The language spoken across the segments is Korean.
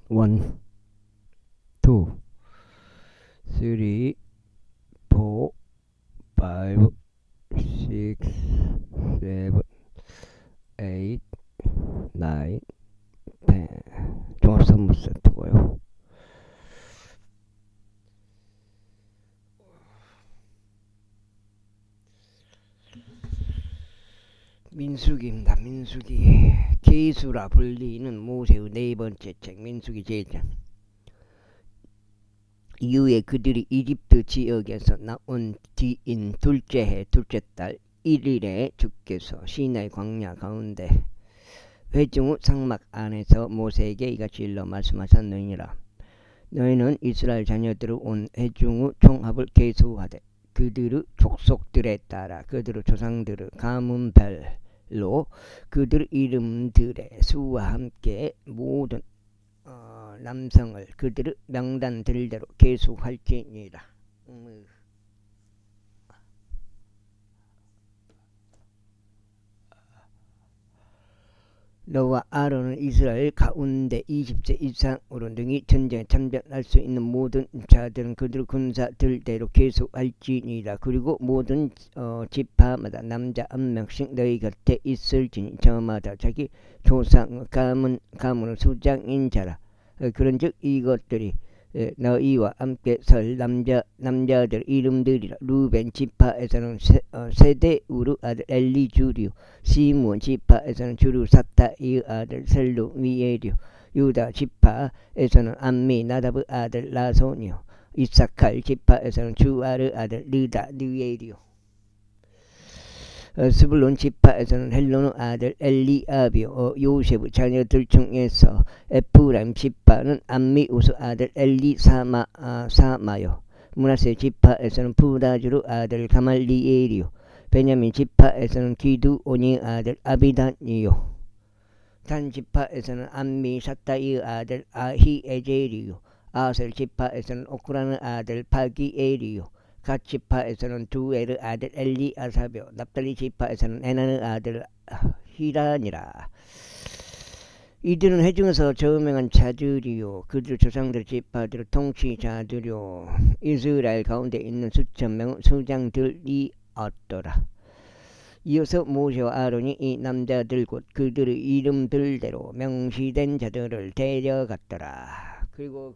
1, 2, 3, 4, 5, 6, 7, 8, 9, 10. 종합선물 세트고요. 민수기입니다. 민수기. 계수라 불리는 모세의 네 번째 책 민수기 제1장. 이후에 그들이 이집트 지역에서 나온 뒤인 둘째 해 둘째 달 1일에 주께서 시내 광야 가운데 회중 후 상막 안에서 모세에게 이같이 일러 말씀하셨느니라. 너희는 이스라엘 자녀들을 온 회중 후 총합을 계수하되 그들의 족속들에 따라 그들의 조상들의 가문별로 그들의 이름들의 수와 함께 모든 남성을 그들의 명단들대로 계수할지니라. 너와 아론은 이스라엘 가운데 20세 이상으로 능히 전쟁에 참전할 수 있는 모든 자들은 그들의 군사들대로 계수할지니라. 그리고 모든 지파마다 남자 한 명씩 너희 곁에 있을지니 저마다 자기 조상 가문의 수장인 자라. 그런즉 이것들이 너희와 함께 설 남자들 이름들이라. 루벤 지파에서는 세데우르 아들 엘리주리요. 시므온 지파에서는 주루 사타이의 아들 셀루미엘이요. 유다 지파에서는 암미 나답의 아들 라손이요. 이사칼 지파에서는 주아르 아들 느엘이요. 스불론 지파에서는 헬론의 아들 엘리압이요. 요셉의 자녀들 중에서 에프라임 지파는 암미우스 아들 사마요. 므낫세 지파에서는 부다주의 아들 가말리엘이요. 베냐민 지파에서는 기두온의 아들 아비단이요. 단 지파에서는 암미 샤타이의 아들 아히에젤이요. 아셀 지파에서는 오크라의 아들 파기엘이요. 갓 지파에서는 두엘의 아들 엘리아사벼. 납달리 지파에서는 에난의 아들 히란이라. 이들은 회중에서 저명한 자들이요. 그들 조상들 지파들 통치자들이요. 이스라엘 가운데 있는 수천 명 수장들이었더라. 이어서 모세와 아론이 이 남자들 곧 그들의 이름들대로 명시된 자들을 데려갔더라. 그리고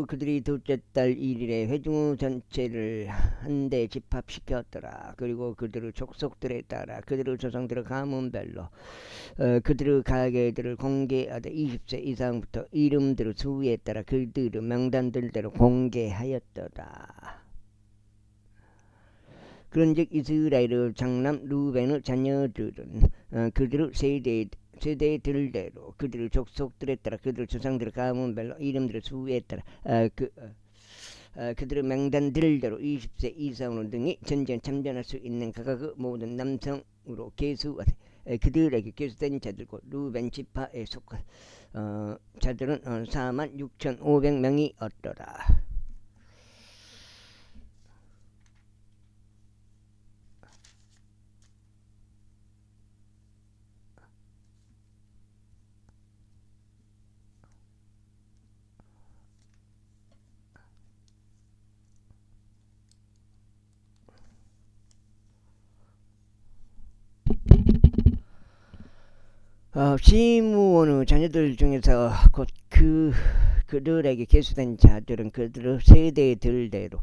그들이 둘째 달 1일에 회중 전체를 한데 집합시켰더라. 그리고 그들의 족속들에 따라 그들의 조상들의 가문별로 그들의 가계들을 공개하되 20세 이상부터 이름들의 수에 따라 그들의 명단들대로 공개하였더라. 그런즉 이스라엘의 장남 루벤의 자녀들은 그들의 세대들대로 그들의 족속들에 따라 그들의 조상들의 가문별로 이름들의 수에 따라 그들의 명단들대로 20세 이상으로 등이 전쟁 참전할 수 있는 각각의 모든 남성으로 계수하되 그들에게 계수된 자들 곧 루벤 지파에 속한 자들은 46,500명이었더라. 시므온의 자녀들 중에서 곧 그들에게 계수된 자들은 그들의 세대들대로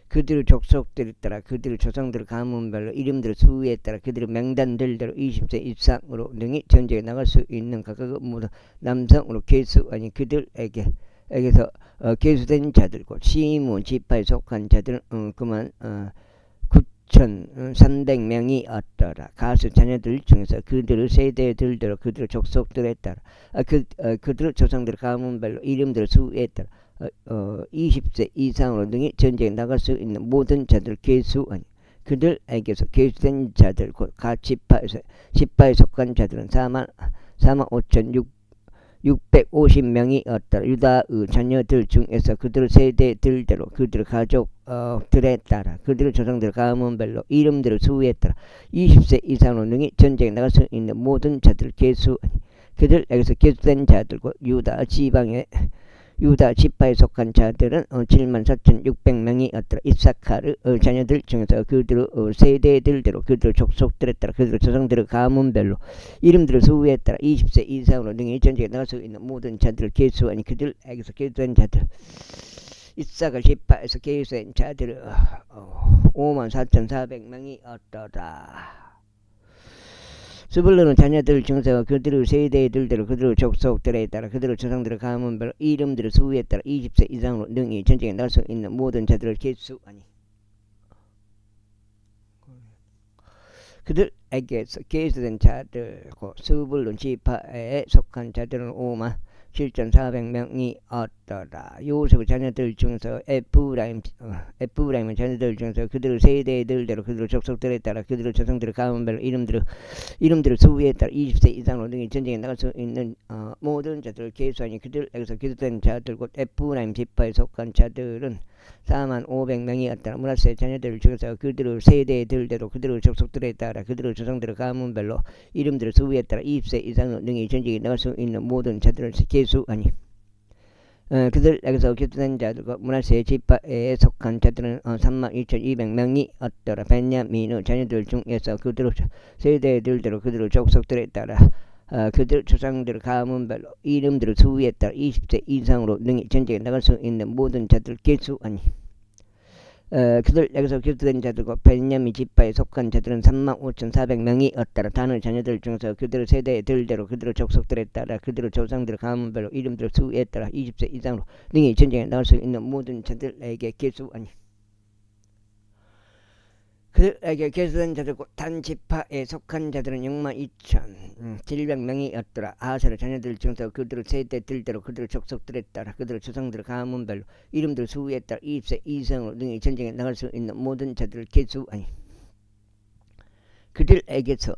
그들의 족속들에 따라 그들의 조상들의 가문별로 이름들의 수에 따라 그들의 명단들대로 20세 이상으로 능히 전쟁에 나갈 수 있는 각각의 모든 남성으로 계수하니 그들에게서 계수된 자들 곧 시므온 지파에 속한 자들은 그만 9,300명이었더라. 가수 자녀들 중에서 그들의 세대들대로 그들의 족속들에 따라 그들의 조상들의 가문별로 이름들의 수에 따라 20세 이상으로 등이 전쟁에 나갈 수 있는 모든 자들 계수하니 그들에게서 계수된 자들 곧 각 지파에 속한 자들은 45,600 650명이 었더라. 유다의 자녀들 중에서 그들 세대들대로 그들 가족들에 따라 그들의 조상들 가문별로 이름들을 수후했더라. 20세 이상으로 능히 전쟁에 나갈 수 있는 모든 자들을 계수하니 그들에게서 계수된 자들과 유다 지파에 속한 자들은 74,600명이 었더라. 이사카르 자녀들 중에서 그들의 세대들대로 그들의 족속들에 따라 그들의 조상들의 가문별로 이름들을 수후했더라. 20세 이상으로 능히 전쟁에 나갈 수 있는 모든 자들을 계수하니 그들에게서 계수된 자들 이사카 지파에서 계수된 자들은 54,400명이 었더라. 스불론의 자녀들 중에서 그들의 세대들대로 그들의 족속들에 따라 그들의 조상들의 가문별로 이름들을 수후에 따라 20세 이상으로 능히 전쟁에 나갈 수 있는 모든 자들을 계수하니 그들에게서 계수된 자들고 스불론 지파에 속한 자들은 57,400명이 었더라. 요셉의 자녀들 중에서 에프라임의 자녀들 중에서 그들의 세대들대로 그들의 족속들에 따라 그들의 조상들의 가문별로 이름들을 수후에 따라 20세 이상으로 능히 전쟁에 나갈 수 있는 모든 자들을 계수하니 그들에게서 계수된 자들 곧 에프라임 지파에 속한 자들은 45,000명이었더라. 므낫세 자녀들 중에서 그들의 세대들대로 그들의 족속들에 따라 그들의 조상들의 가문별로 이름들을 수후에 따라 20세 이상으로 능히 전쟁에 나갈 수 있는 모든 자들을 계수하니 그들에게서 계수된 자들과 므낫세 지파에 속한 자들은 32,200명이었더라. 베냐민의 자녀들 중에서 그들의 세대들대로 그들의 족속들에 따라 그들 조상들의 가문별로 이름들을 수후에 따라 20세 이상으로 능히 전쟁에 나갈 수 있는 모든 자들을 계수하니 그들에게서 계수된 자들과 베냐민 지파에 속한 자들은 35,400명이었더라. 단의 자녀들 중에서 그들의 세대들대로 그들의 족속들에 따라 그들의 조상들의 가문별로 이름들을 수후에 따라 20세 이상으로 능히 전쟁에 나갈 수 있는 모든 자들에게 계수하니 그들에게 계수된 자들 곧 단 지파에 속한 자들은 62,700명이었더라. 아셀의 자녀들 중에서 그들의 세대들대로 그들의 족속들에 따라 그들의 조상들의 가문별로 이름들을 수후에 따라 20세 이상으로 능히 전쟁에 나갈 수 있는 모든 자들을 계수하니 그들에게서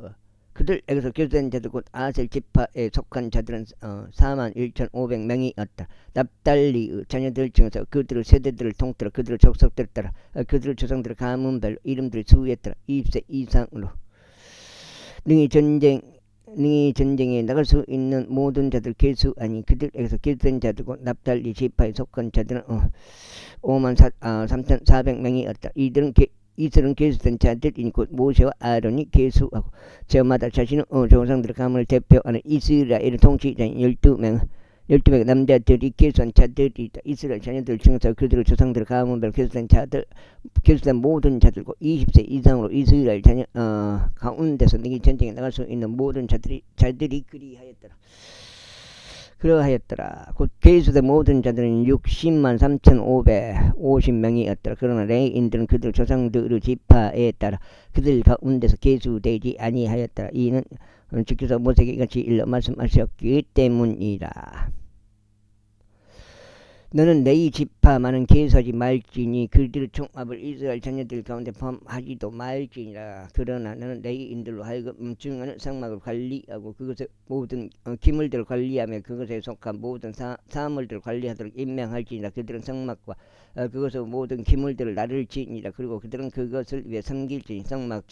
계수된 자들 곧 아셀 지파에 속한 자들은 41,500명이었다. 납달리의 자녀들 중에서 그들의 세대들을 통틀어 그들의 족속들에 따라 그들의 조상들의 가문별로 이름들을 수후에 따라 20세 이상으로 능히 전쟁에 나갈 수 있는 모든 자들 계수하니 그들에게서 계수된 자들 곧 납달리 지파에 속한 자들은 53,400명이었다. 이들은 계수된 자들이니 곧 모세와 아론이 계수하고 저마다 자신의 조상들의 가문을 대표하는 이스라엘의 통치자인 12명 남자들이 계수한 자들이다. 이스라엘 자녀들 중에서 그들의 조상들의 가문별로 계수된 모든 자들과 20세 이상으로 이스라엘 자녀 가운데서 능히 전쟁에 나갈 수 있는 모든 자들이 그러하였더라. 곧 계수된 모든 자들은 603,550명이었더라. 그러나 레위인들은 그들 조상들의 지파에 따라 그들 가운데서 계수되지 아니하였더라. 이는 주께서 모세에게 이같이 일러 말씀하셨기 때문이라. 너는 레위 지파만은 계수하지 말지니 그들의 총합을 이스라엘 자녀들 가운데 포함하지도 말지니라. 그러나 너는 레위인들로 하여금 증언을 성막을 관리하고 그것의 모든 기물들을 관리하며 그것에 속한 모든 사물들을 관리하도록 임명할지니라. 그들은 성막과 그것의 모든 기물들을 나를지니라. 그리고 그들은 그것을 위해 섬길지니 성막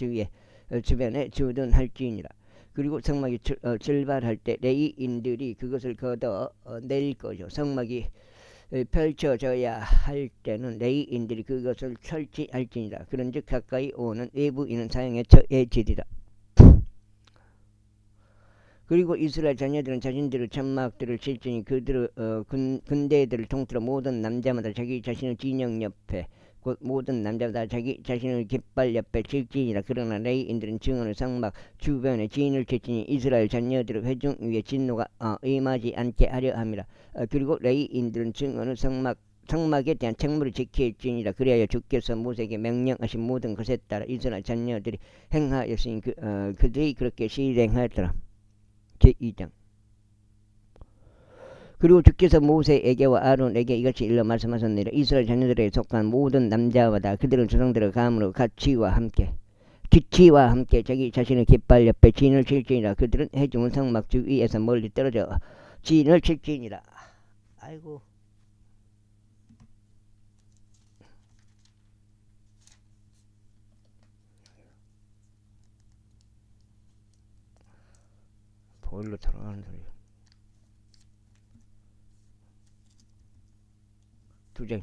주변에 주둔할지니라. 그리고 성막이 출발할 때 레위인들이 그것을 걷어낼 것이요. 성막이 펼쳐져야 할 때는 레위인들이 그것을 설치할지니라. 그런즉 가까이 오는 외부인은 사형에 처해지리라. 그리고 이스라엘 자녀들은 자신들의 장막들을 칠지니 그들의 군대들을 통틀어 모든 남자마다 자기 자신의 진영 옆에 곧 모든 남자마다 자기 자신의 깃발 옆에 칠지니라. 그러나 레위인들은 증언의 성막 주변에 진을 칠지니 이스라엘 자녀들의 회중 위에 진노가 임하지 않게 하려 함이라. 그리고 레위인들은 증언의 성막에 대한 책무를 지킬지니라. 그리하여 주께서 모세에게 명령하신 모든 것에 따라 이스라엘 자녀들이 행하였으니 그들이 그렇게 실행하였더라. 제2장. 그리고 주께서 모세에게와 아론에게 이같이 일러 말씀하셨느니라. 이스라엘 자녀들에 속한 모든 남자마다 그들의 조상들의 감으로 기치와 함께 자기 자신의 깃발 옆에 진을 칠지니라. 그들은 회중은 성막 주위에서 멀리 떨어져 진을 칠지니라. 아이고. 보일러 돌아가는 소리. 두장.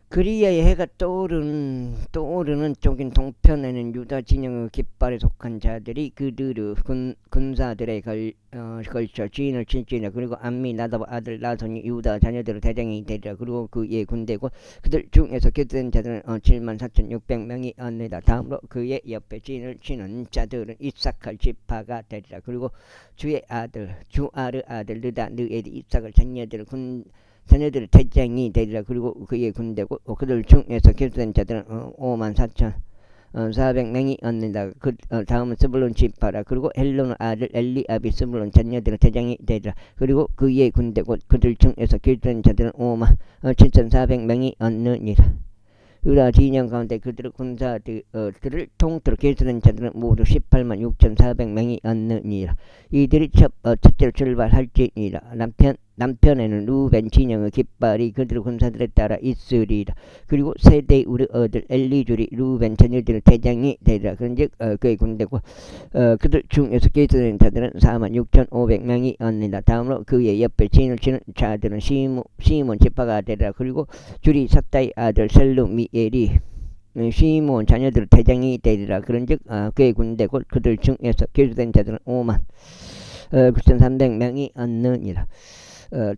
그리하여 해가 떠오르는 쪽인 동편에는 유다 진영의 깃발에 속한 자들이 그들의 군사들에 걸쳐 진을 칠지니라. 그리고 암미 나답 아들 나손이 유다 자녀들의 대장이 되리라. 그리고 그의 군대고 그들 중에서 기도된 자들은 74,600명이 얻느니라. 다음으로 그의 옆에 진을 치는 자들은 이사칼 지파가 되리라. 그리고 주의 아들 주아르 아들 느다 느에디 이삭을 자녀들의 대장이 되리라. 그리고 그의 군대고 그들 중에서 기도된 자들은 54,400명이 얻는다. 다음은 스불론 지파라. 그리고 헬론 아들 엘리압이 스불론 자녀들의 대장이 되리라. 그리고 그의 군대고 그들 중에서 기도된 자들은 57,400명이 얻느니라. 유다 진영 가운데 그들의 군사들을 통틀어 기도된 자들은 모두 186,400명이 얻느니라. 이들이 첫째로 출발할지니라. 남편에는 루벤 진영의 깃발이 그들의 군사들에 따라 있으리라. 그리고 세대 우리 아들 엘리줄이 루벤 자녀들의 대장이 되리라. 그런즉 그의 군대고 그들 중에서 기도된 자들은 46,500명이 얻는다. 다음으로 그의 옆에 진을 치는 자들은 시몬 지파가 되리라. 그리고 줄이 삭다의 아들 셀루미엘이 시몬 자녀들의 대장이 되리라. 그런즉 그의 군대고 그들 중에서 기도된 자들은 59,300명이 얻느니라.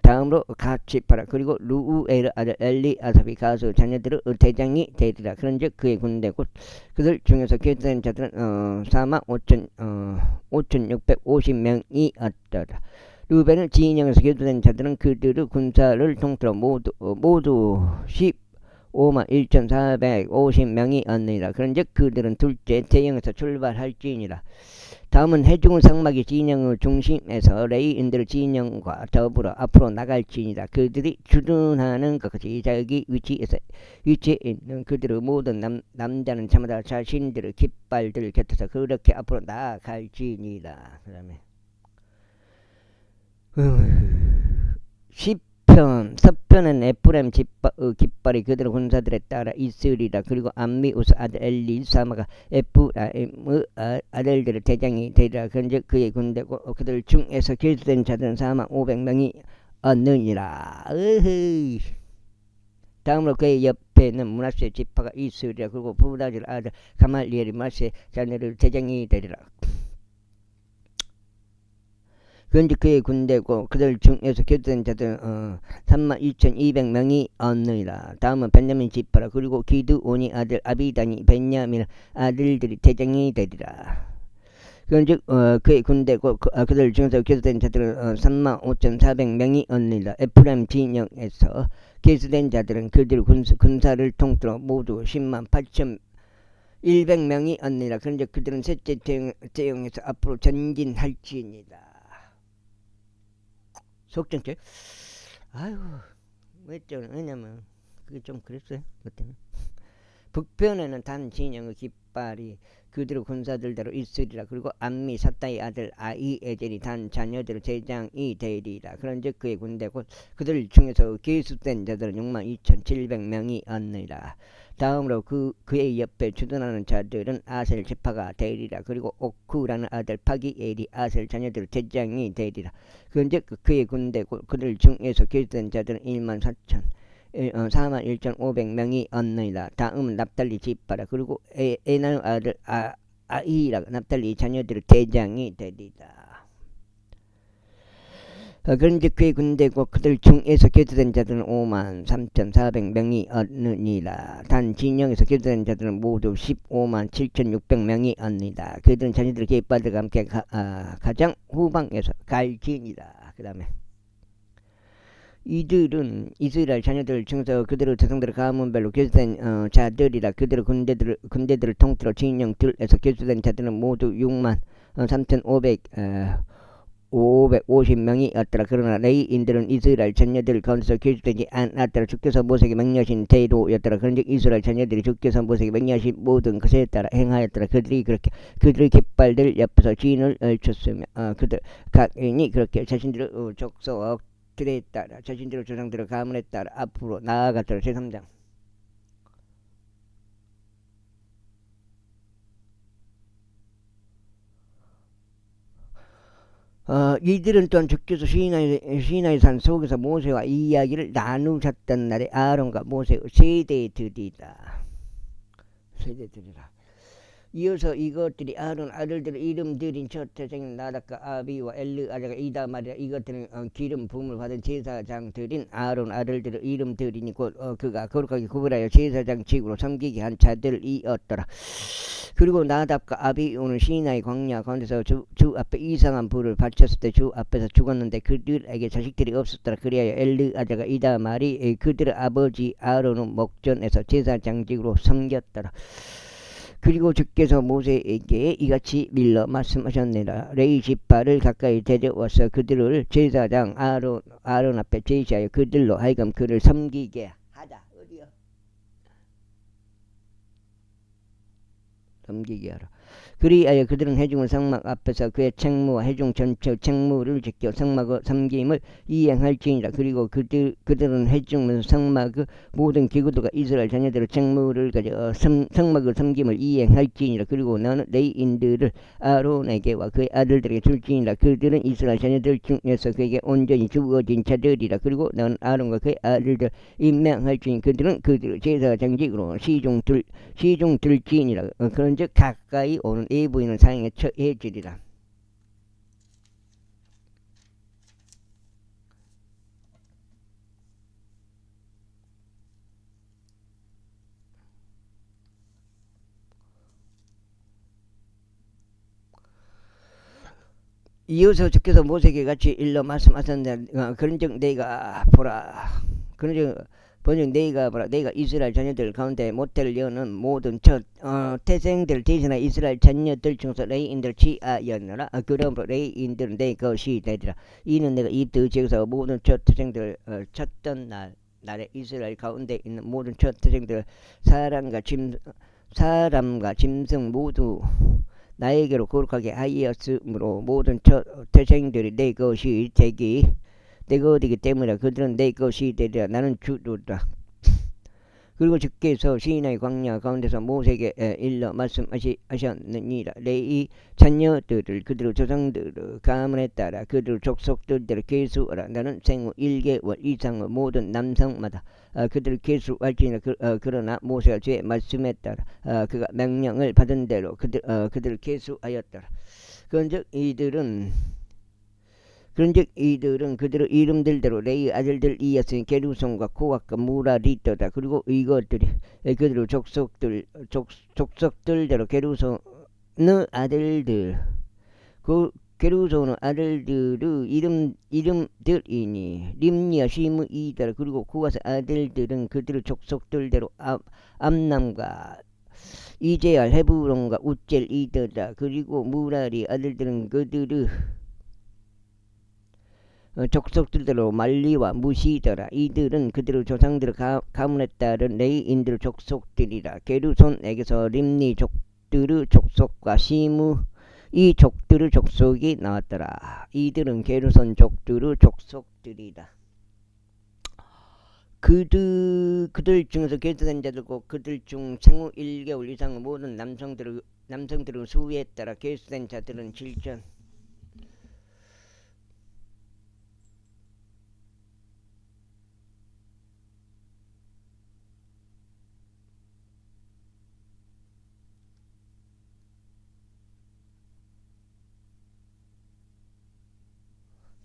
다음으로 갓 지파라. 그리고 루우엘 아들 엘리아삽이 가수 자녀들의 대장이 되리라. 그런즉 그의 군대고 그들 중에서 기도된 자들은 45,650명이 얻더라. 루벤은 진영에서 기도된 자들은 그들의 군사를 통틀어 모두 151,450명이 얻느니라. 그런즉 그들은 둘째 대영에서 출발할지니라. 다음은 해중의 상막이 진영의 중심에서 레이인들의 진영과 더불어 앞으로 나갈지니라. 그들이 주둔하는 것이 자기 위치에 있는 그들의 모든 남자는 저마다 자신들의 깃발들 곁에서 그렇게 앞으로 나아갈지니라. 그 다음에 서편은 에프라임 깃발이 그들의 군사들에 따라 있으리라. 그리고 암미우스 아들 엘리사마가 에프라임의 아들들의 대장이 되리라. 그런즉 그의 군대고 그들 중에서 기도된 자들은 45,500명이 얻느니라. 다음으로 그의 옆에는 므낫세 지파가 있으리라. 그리고 부다질 아들 가말리엘이 므낫세 자녀들 대장이 되리라. 그런즉 그의 군대고 그들 중에서 기도된 자들은 32,200명이 얻느니라. 다음은 벤야민 지파라. 그리고 기드온이 아들 아비단이 벤야민 아들들이 대장이 되리라. 그런즉 그의 군대고 그들 중에서 기도된 자들은 35,400명이 얻느니라. 에프라임 진영에서 기도된 자들은 그들 군사를 통틀어 모두 108,100명이 얻느니라. 그런즉 그들은 셋째 대영에서 앞으로 전진할지니라. 속정책. 아이고, 왜냐면 그게 좀 그랬어요. 그때는. 북편에는 단 진영의 깃발이 그들의 군사들대로 있으리라. 그리고 암미 삿다의 아들 아이에젤이 단 자녀들의 대장이 되리라. 그런즉 그의 군대고 그들 중에서 기수된 자들은 62,700명이 얻느니라. 다음으로 그의 옆에 주둔하는 자들은 아셀 지파가 되리라. 그리고 오쿠라는 아들 파기엘이 아셀 자녀들의 대장이 되리라. 그런즉 그의 군대고 그들 중에서 기수된 자들은 41,500명이 얻느니라. 다음은 납달리 지파라. 그리고 에나의 아들 아이라 납달리 자녀들의 대장이 되리라. 그런즉 그의 군대고 그들 중에서 기도된 자들은 53,400명이 얻느니라. 단 진영에서 기도된 자들은 모두 157,600명이 얻느니라. 그들은 자녀들의 깃발들과 함께 가장 후방에서 갈지니라. 그 다음에 이들은 이스라엘 자녀들 중에서 그들의 자손들의 가문별로 기수된 자들이라. 그들의 군대들을 통틀어 진영들에서 기수된 자들은 모두 63,500 550명이었더라. 그러나 레이인들은 이스라엘 자녀들 가운데서 계수되지 않았더라. 주께서 모세에게 명령하신 대로였더라. 그런즉 이스라엘 자녀들이 주께서 모세에게 명령하신 모든 것에 따라 행하였더라. 그들의 깃발들 옆에서 진을 쳤으며 그들 각인이 그렇게 자신들의 족속들에 따라 자신들의 조상들의 가문에 따라 앞으로 나아갔더라. 제3장. 이들은 또한 주께서 시나이 산 속에서 모세와 이 이야기를 나누셨던 날에 아론과 모세의 세대들이라. 이어서 이것들이 아론 아들들의 이름들인 첫 태생 나답과 아비와 엘르아자가 이다말이라. 이것들은 기름 부음을 받은 제사장들인 아론 아들들의 이름들이니 곧 그가 거룩하게 구별하여 제사장 직으로 섬기게 한 자들이었더라. 그리고 나답과 아비오는 시나이 광야 가운데서 주 앞에 이상한 불을 바쳤을 때 주 앞에서 죽었는데 그들에게 자식들이 없었더라. 그리하여 엘르아자가 이다말이 그들의 아버지 아론의 목전에서 제사장직으로 섬겼더라. 그리고 주께서 모세에게 이같이 밀러 말씀하셨느니라. 레위 지파를 가까이 데려와서 그들을 제사장 아론 앞에 제시하여 그들로 하여금 그를 섬기게 하다. 어디요? 섬기게 하라. 그리하여 그들은 회중의 성막 앞에서 그의 책무와 회중 전체 책무를 지켜 성막의 섬김을 이행할지니라. 그리고 그들은 회중 성막의 모든 기구들과 이스라엘 자녀들의 책무를 가져 성막의 섬김을 이행할지니라. 그리고 나는 레위인들을 아론에게와 그의 아들들에게 줄지니라. 그들은 이스라엘 자녀들 중에서 그에게 온전히 주어진 자들이라. 그리고 나는 아론과 그의 아들들 임명할지니 그들은 그들의 제사장직으로 시중 들지니라. 그런즉 가까이 오는 예부인은 사형에 처해지리라. 이어서 주께서 모세에게 같이 일러 말씀하셨는데 그런즉 내가 보라. 번역 내가 이스라엘 자녀들 가운데 모태를 여는 모든 태생들 대신에 이스라엘 자녀들 중에서 레위인들 취하였느라. 그러므로 레위인들은 내 것이 되리라. 이는 내가 이집트 지역에서 모든 첫 태생들 쳤던 날에 이스라엘 가운데 있는 모든 첫 태생들 사람과 짐승 모두 나에게로 거룩하게 하였으므로 모든 첫 태생들이 내 것이 되기 때문에 그들은 내 것이 되리라. 나는 주도다. 그리고 주께서 시나이 광야 가운데서 모세에게 일러 말씀하셨느니라. 레위 자녀들을 그들의 조상들의 가문에 따라 그들의 족속들대로 계수하라. 나는 생후 1개월 이상의 모든 남성마다 그들을 계수할지니라. 그러나 모세가 주의 말씀에 따라 그가 명령을 받은 대로 그들을 계수하였더라. 그런즉 이들은 그들의 이름들대로 레위 아들들이었으니 게르손과 코앗과 무라리더다. 그리고 이것들이 그들의 족속들대로 게르손의 아들들 게르손의 아들들의 이름들이니 림니와 시므이더라. 그리고 코앗의 아들들은 그들의 족속들대로 암남과 이제알 헤브론과 우젤이더라. 그리고 무라리 아들들은 그들의 족속들대로 말리와 무시더라. 이들은 그들의 조상들의 가문에 따른 레위인들의 족속들이라. 게르손에게서 림니 족들의 족속과 시므 이 족들의 족속이 나왔더라. 이들은 게르손 족들의 족속들이다. 그들 중에서 계수된 자들과 그들 중 생후 1개월 이상의 모든 남성들의 수에 따라 계수된 자들은 7천.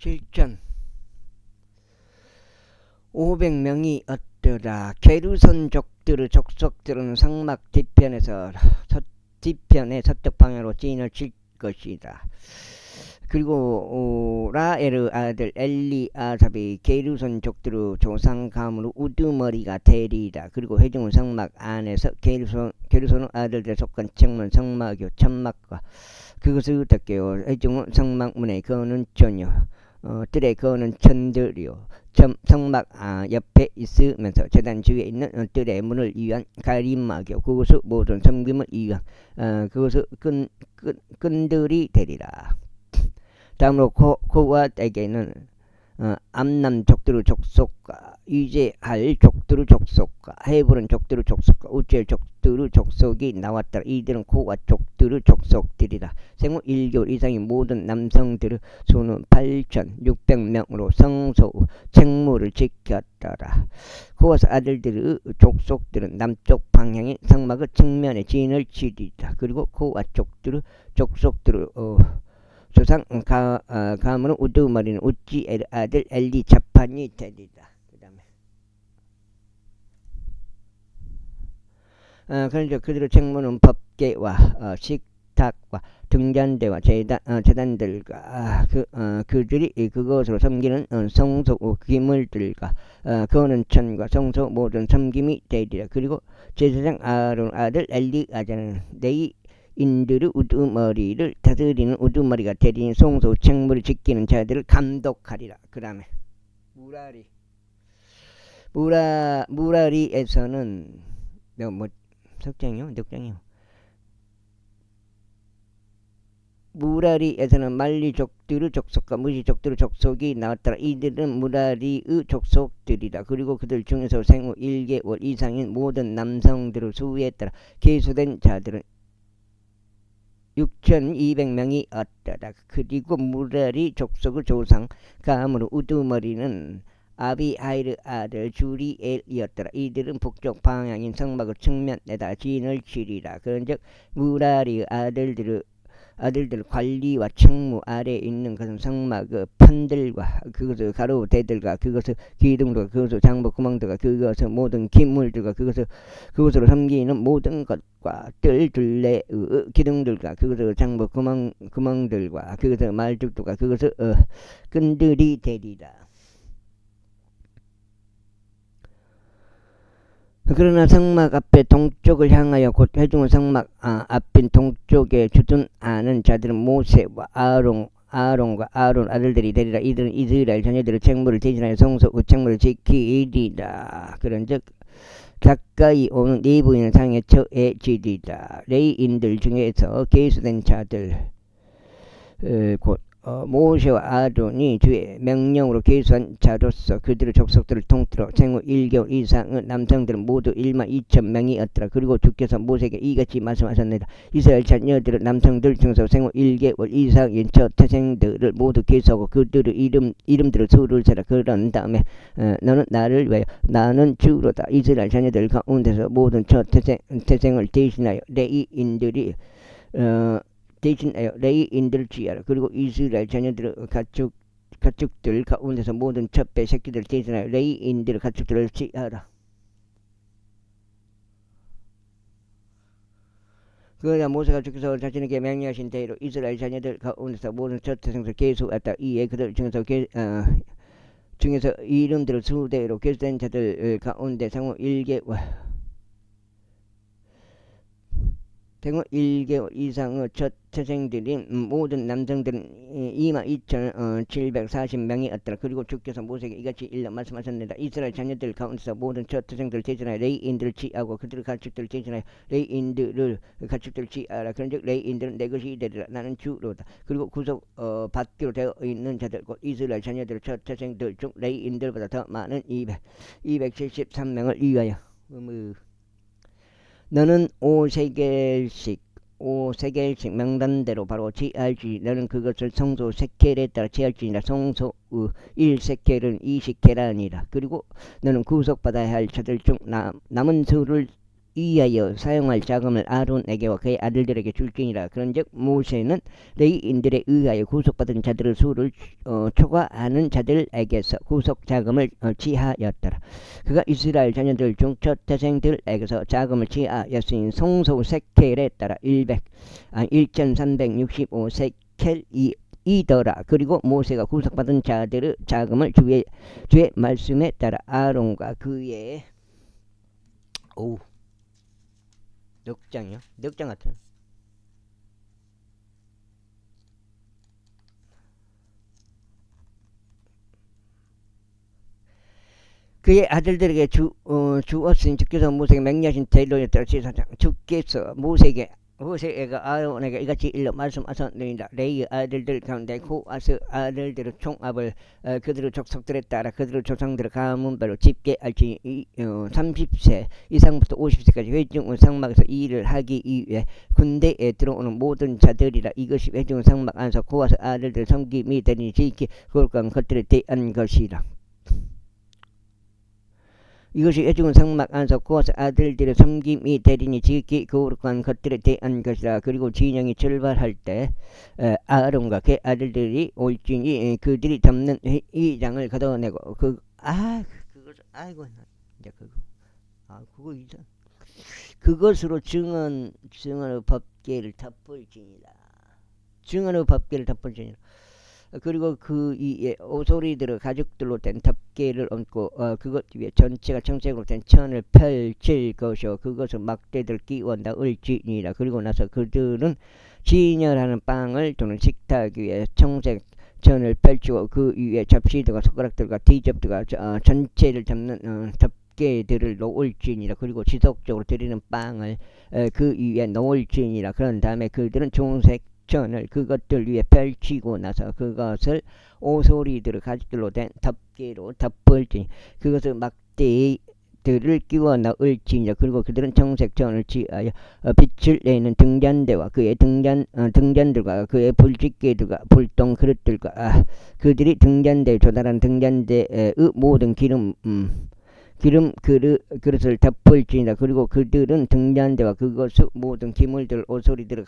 실전 500명이었더라. 게르손 족들의 족속들은 성막 뒤편에 서쪽 방향으로 진을 칠 것이다. 그리고 라엘 아들 엘리 아삽이 게르손 족들의 조상 가문으로 우두머리가 되리이다. 그리고 회중 성막 안에서 게르손 아들들에 속한 청문 성막이요 천막과 그것을 어떻게요? 회중 성막문에 거는 전요 뜰에 거는 천들이요 성막 옆에 있으면서 제단 주위에 있는 뜰의 문을 위한 가림막이요 그것을 모든 섬김을 위한 그것을 끈들이 되리라. 다음으로 고앗에게는 암남 족들의 족속과 유제할 족들의 족속과 헤브론 족들의 족속과 우젤 족들의 족속이 나왔더라. 이들은 고앗 족들의 족속들이라. 생후 1개월 이상의 모든 남성들의 수는 8,600명으로 성소 책무를 지켰더라. 고앗 아들들의 족속들은 남쪽 방향인 성막의 측면에 진을 치리라. 그리고 고앗 족들의 족속들의 조상 가문은 우두머리는 우찌엘 아들 엘리차판이 되리라. 그 다음에 그런즉 그들의 책무는 법계와 식탁과 등잔대와 제단들과 그들이 그것으로 섬기는 성소 기물들과 거는 천과 성소 모든 섬김이 되리라. 그리고 제사장 아론 아들 엘리아자는 내이 인들의 우두머리를 다스리는 우두머리가 되리니 성소 책무를 지키는 자들을 감독하리라. 그 다음에 무라리에서는 석장이요? 넉장이요? 무라리에서는 말리족들의 족속과 무시족들의 족속이 나왔더라. 이들은 무라리의 족속들이다. 그리고 그들 중에서 생후 1개월 이상인 모든 남성들의 수에 따라 계수된 자들은 6,200명이 었더라. 그리고 무라리 족속의 조상 가문으로 우두머리는 아비하일 아들 주리엘이었더라. 이들은 북쪽 방향인 성막의 측면에다 진을 치리라. 그런즉 무라리 아들들 관리와 책무 아래에 있는 것은 성막의 판들과 그것의 가로대들과 그것의 기둥들과 그것의 장부 구멍들과 그것의 모든 기물들과 그것으로 섬기는 모든 것과 뜰 둘레의 기둥들과 그것의 장부 구멍들과 그것의 말죽들과 그것의 끈들이 되리라. 그러나 성막 앞에 동쪽을 향하여 곧 회중의 성막 앞인 동쪽에 주둔하는 자들은 모세와 아론과 아론 아들들이 되리라. 이들은 이스라엘 자녀들의 책무를 대신하여 성소 그 책무를 지키리라. 그런즉 가까이 오는 내부인은 상에 처해지리라. 레위인들 중에서 계수된 자들 곧 모세와 아론이 주의 명령으로 계수한 자로서 그들의 족속들을 통틀어 생후 1개월 이상의 남성들은 모두 12,000명이었더라. 그리고 주께서 모세에게 이같이 말씀하셨느니라. 이스라엘 자녀들의 남성들 중에서 생후 1개월 이상인 저 태생들을 모두 계수하고 그들의 이름들을 수를 세라. 그런 다음에 너는 나를 위하여 나는 주로다. 이스라엘 자녀들 가운데서 모든 저 태생을 대신하여 레위인들이 대신하여 레위인들을 지하라. 그리고 이스라엘 자녀들의 가축들 가운데서 모든 첩배 새끼들을 대신하여 레위인들의 가축들을 지하라. 그러나 모세가 주께서 자신에게 명령하신 대로 이스라엘 자녀들 가운데서 모든 첫 태생을 계수했다. 이에 그들 중에서 이름들을 수대로 계수된 자들 가운데 생후 1개월 이상의 첫 태생들인 모든 남성들은 22,740명이었더라. 그리고 주께서 모세에게 이같이 일러 말씀하셨느니라. 이스라엘 자녀들 가운데서 모든 첫 태생들을 대신하여 레위인들을 지하고 그들의 가축들을 대신하여 레위인들을 가축들을 지하라. 그런즉 레위인들은 내 것이 되리라. 나는 주로다. 그리고 구속 받기로 되어 있는 자들 곧 이스라엘 자녀들의 첫 태생들 중 레위인들보다 더 많은 273명을 위하여 너는 5세겔씩 명단대로 바로 지할지. 너는 그것을 성소 세켈에 따라 지할지니라. 성소 1세켈은 20계란이라. 그리고 너는 구속받아야 할 자들 중 남은 수를 위하여 사용할 자금을 아론에게와 그의 아들들에게 줄지니라. 그런즉 모세는 레위인들에 의하여 구속받은 자들의 수를 초과하는 자들에게서 구속 자금을 취하였더라. 그가 이스라엘 자녀들 중 첫 태생들에게서 자금을 취하였으니 성소 세켈에 따라 1,365세켈이 자들이더라. 그리고 모세가 구속받은 자들의 자금을 주의 말씀에 따라 아론과 그의 넉장이요? 넉장 같은 그의 아들들에게 주었으니 주께서 모세에게 맹렬하신 대로에 따라 제사장 주께서 모세에게 아론에게 이같이 일러 말씀하셨느니라. 레이의 아들들 가운데 고아스 아들들의 총합을 그들의 족속들에 따라 그들의 조상들의 가문별로 집계할지 30세 이상부터 50세까지 회중 상막에서 이 일을 하기 위해 군대에 들어오는 모든 자들이라. 이것이 회중 상막 안에서 고아스 아들들의 섬김이 되니 지키 거룩한 것들에 대한 것이라. 이것이 회중 상막 안에서 고아스 아들들의 섬김이 되리니 지극히 거룩한 것들에 대한 것이라. 그리고 진영이 출발할 때 아론과 그 아들들이 올지니 그들이 잡는 회장을 걷어내고 그것으로 증언의 법궤를 덮을지니라. 증언의 법궤를 덮을지니라. 그리고 그 이에 오소리들의 가죽들로 된 덮개를 얹고 그것 위에 전체가 청색으로 된 천을 펼칠 것이요 그것을 막대들 끼워 넣을지니라. 그리고 나서 그들은 진열하는 빵을 두는 식탁 위에 청색 천을 펼치고 그 위에 접시들과 숟가락들과 티접들과 전체를 잡는 덮개들을 놓을지니라. 그리고 지속적으로 드리는 빵을 그 위에 놓을지니라. 그런 다음에 그들은 종색 천을 그것들 위에 펼치고 나서 그것을 오소리들의 가죽들로 된 덮개로 덮을지니 그것을 막대들을 끼워 넣을지니라. 그리고 그들은 청색 천을 취하여 빛을 내는 등잔대와 그의 등잔들과 그의 불집게들과 불똥 그릇들과 그들이 등잔대에 조달한 등잔대의 모든 기름 그릇을 덮을지니라. 그리고 그들은 등잔대와 그것의 모든 기물들 오소리들의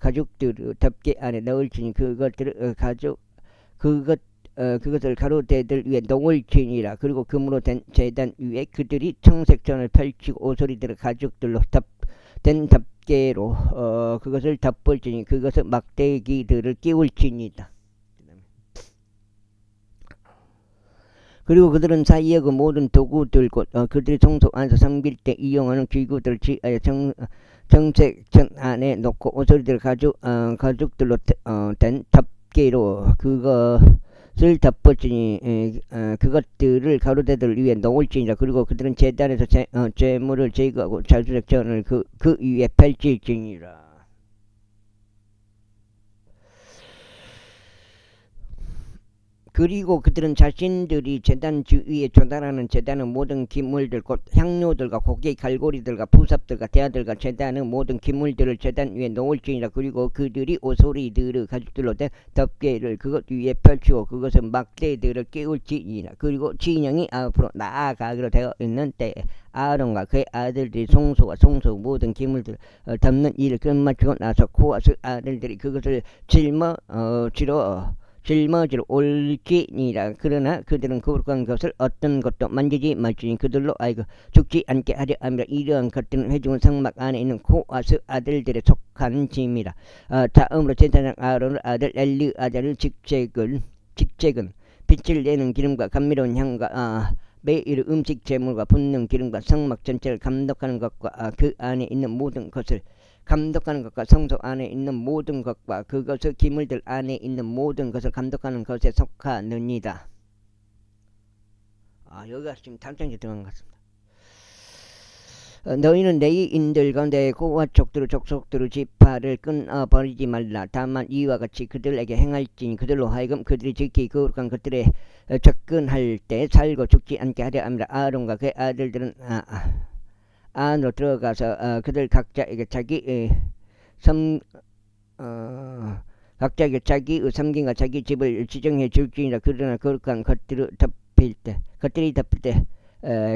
가죽들을 덮개 안에 넣을지니 그것을 가로대들 위에 놓을지니라. 그리고 금으로 된 제단 위에 그들이 청색천을 펼치고 오소리들의 가죽들로 된 덮개로 그것을 덮을지니 그것을 막대기들을 끼울지니라. 그리고 그들은 사이에 그 모든 도구들 곧 그들이 성소 안에서 섬길 때 이용하는 기구들을 취하여 정색천 안에 놓고 오소리들 가죽들로 된 덮개로 그것을 덮을지니 그것들을 가로대들 위에 놓을지니라. 그리고 그들은 제단에서 죄물을 제거하고 자주색천을 그 위에 펼칠지니라. 그리고 그들은 자신들이 제단 주위에 조달하는 제단의 모든 기물들 곧 향료들과 고기 갈고리들과 부삽들과 대야들과 제단의 모든 기물들을 제단 위에 놓을지니라. 그리고 그들이 오소리들의 가죽들로 된 덮개를 그것 위에 펼치고 그것은 막대들을 끼울지니라. 그리고 진영이 앞으로 나아가기로 되어 있는 때에 아론과 그의 아들들이 송소와 송소 모든 기물들을 덮는 일을 끝마치고 나서 고아스 아들들이 그것을 짊어지러 올지니라. 그러나 그들은 거룩한 것을 어떤 것도 만지지 말지니 그들로 아이고 죽지 않게 하려 함이라. 이러한 것들은 회중 상막 안에 있는 고아스 아들들에 속한 짐이라. 다음으로 제사장 아론의 아들 엘리아잘의 직책은 빛을 내는 기름과 감미로운 향과 매일 음식 제물과 붓는 기름과 성막 전체를 감독하는 것과 그 안에 있는 모든 것을 감독하는 것과 성소 안에 있는 모든 것과 그것의 기물들 안에 있는 모든 것을 감독하는 것에 속하느니라. 여기가 지금 단장에 들어간 것 같습니다. 너희는 레위인들 가운데 고아 족속들의 지파를 끊어버리지 말라. 다만 이와 같이 그들에게 행할지니 그들로 하여금 그들이 지키 거룩한 것들에 접근할 때 살고 죽지 않게 하려 합니다. 아론과 그의 아들들은 안으로 들어가서 그들 각자에게 자기의 섬김과 자기 집을 지정해 줄지니라. 그러나 거룩한 것들이 덮일 때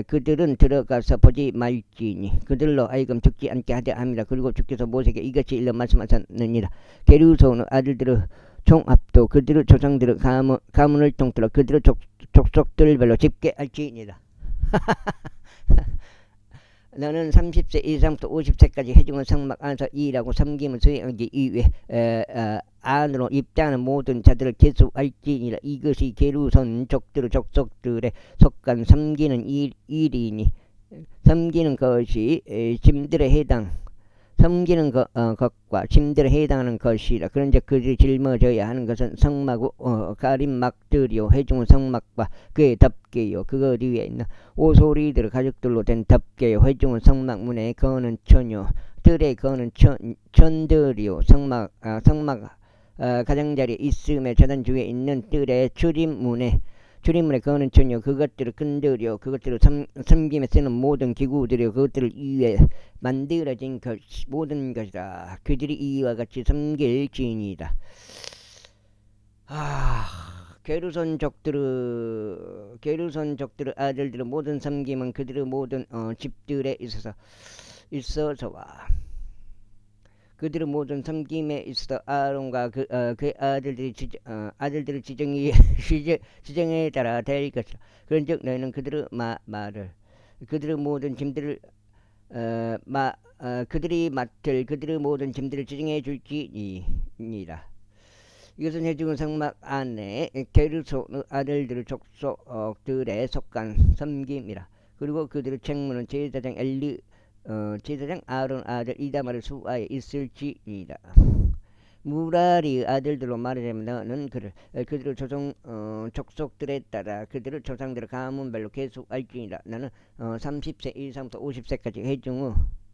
그들은 들어가서 보지 말지니 그들로 하여금 죽지 않게 하려 합니다. 그리고 주께서 모세에게 이같이 일러 말씀하셨느니라. 게르손의 아들들의 총합도 그들의 조상들의 가문을 통틀어 그들의 족속들별로 집계할지니라. 너는 30세 이상부터 50세까지 해중은 성막 안에서 일하고 섬김을 수행하기 위해 안으로 입장하는 모든 자들을 계속할지니라. 이것이 게르손 족속들에 속한 섬기는 일이니 섬기는 것이 짐들에 해당 섬기는 것과 짐들에 해당하는 것이라. 그런즉 그들이 짊어져야 하는 것은 성막우 가림막들이요 회중은 성막과 그의 덮개요 그것 위에 있는 오소리들 가죽들로 된 덮개요 회중은 성막 문에 거는 처녀 뜰에 거는 천들이요 성막 가장자리에 있음에 재단 주에 있는 뜰의 출입문에 거는 처녀 그것들을 끈들이요 그것들을 섬김에 쓰는 모든 기구들이요 그것들을 위해 만들어진 모든 것이라. 그들이 이와 같이 섬길지니라. 게르손 족들의 아들들의 모든 섬김은 그들의 모든 집들에 있어서와 그들의 모든 섬김에 있어 아론과 그의 아들들의 지정에 따라 될 것이라. 그런즉 너희는 그들의 말을 그들의 모든 짐들을 그들이 맡을 그들의 모든 짐들을 지정해 줄지니라. 이것은 해중은 성막 안에 게르손의 아들들의 족속들에 속한 섬김이라. 그리고 그들의 책무는 제사장 아론 아들 이다말의 수하에 있을지니라. 무라리의 아들들로 말하자면 너는 그들의 족속들에 따라 그들의 조상들의 가문별로 계속할지니라. 나는 30세 이상부터 50세까지 해중의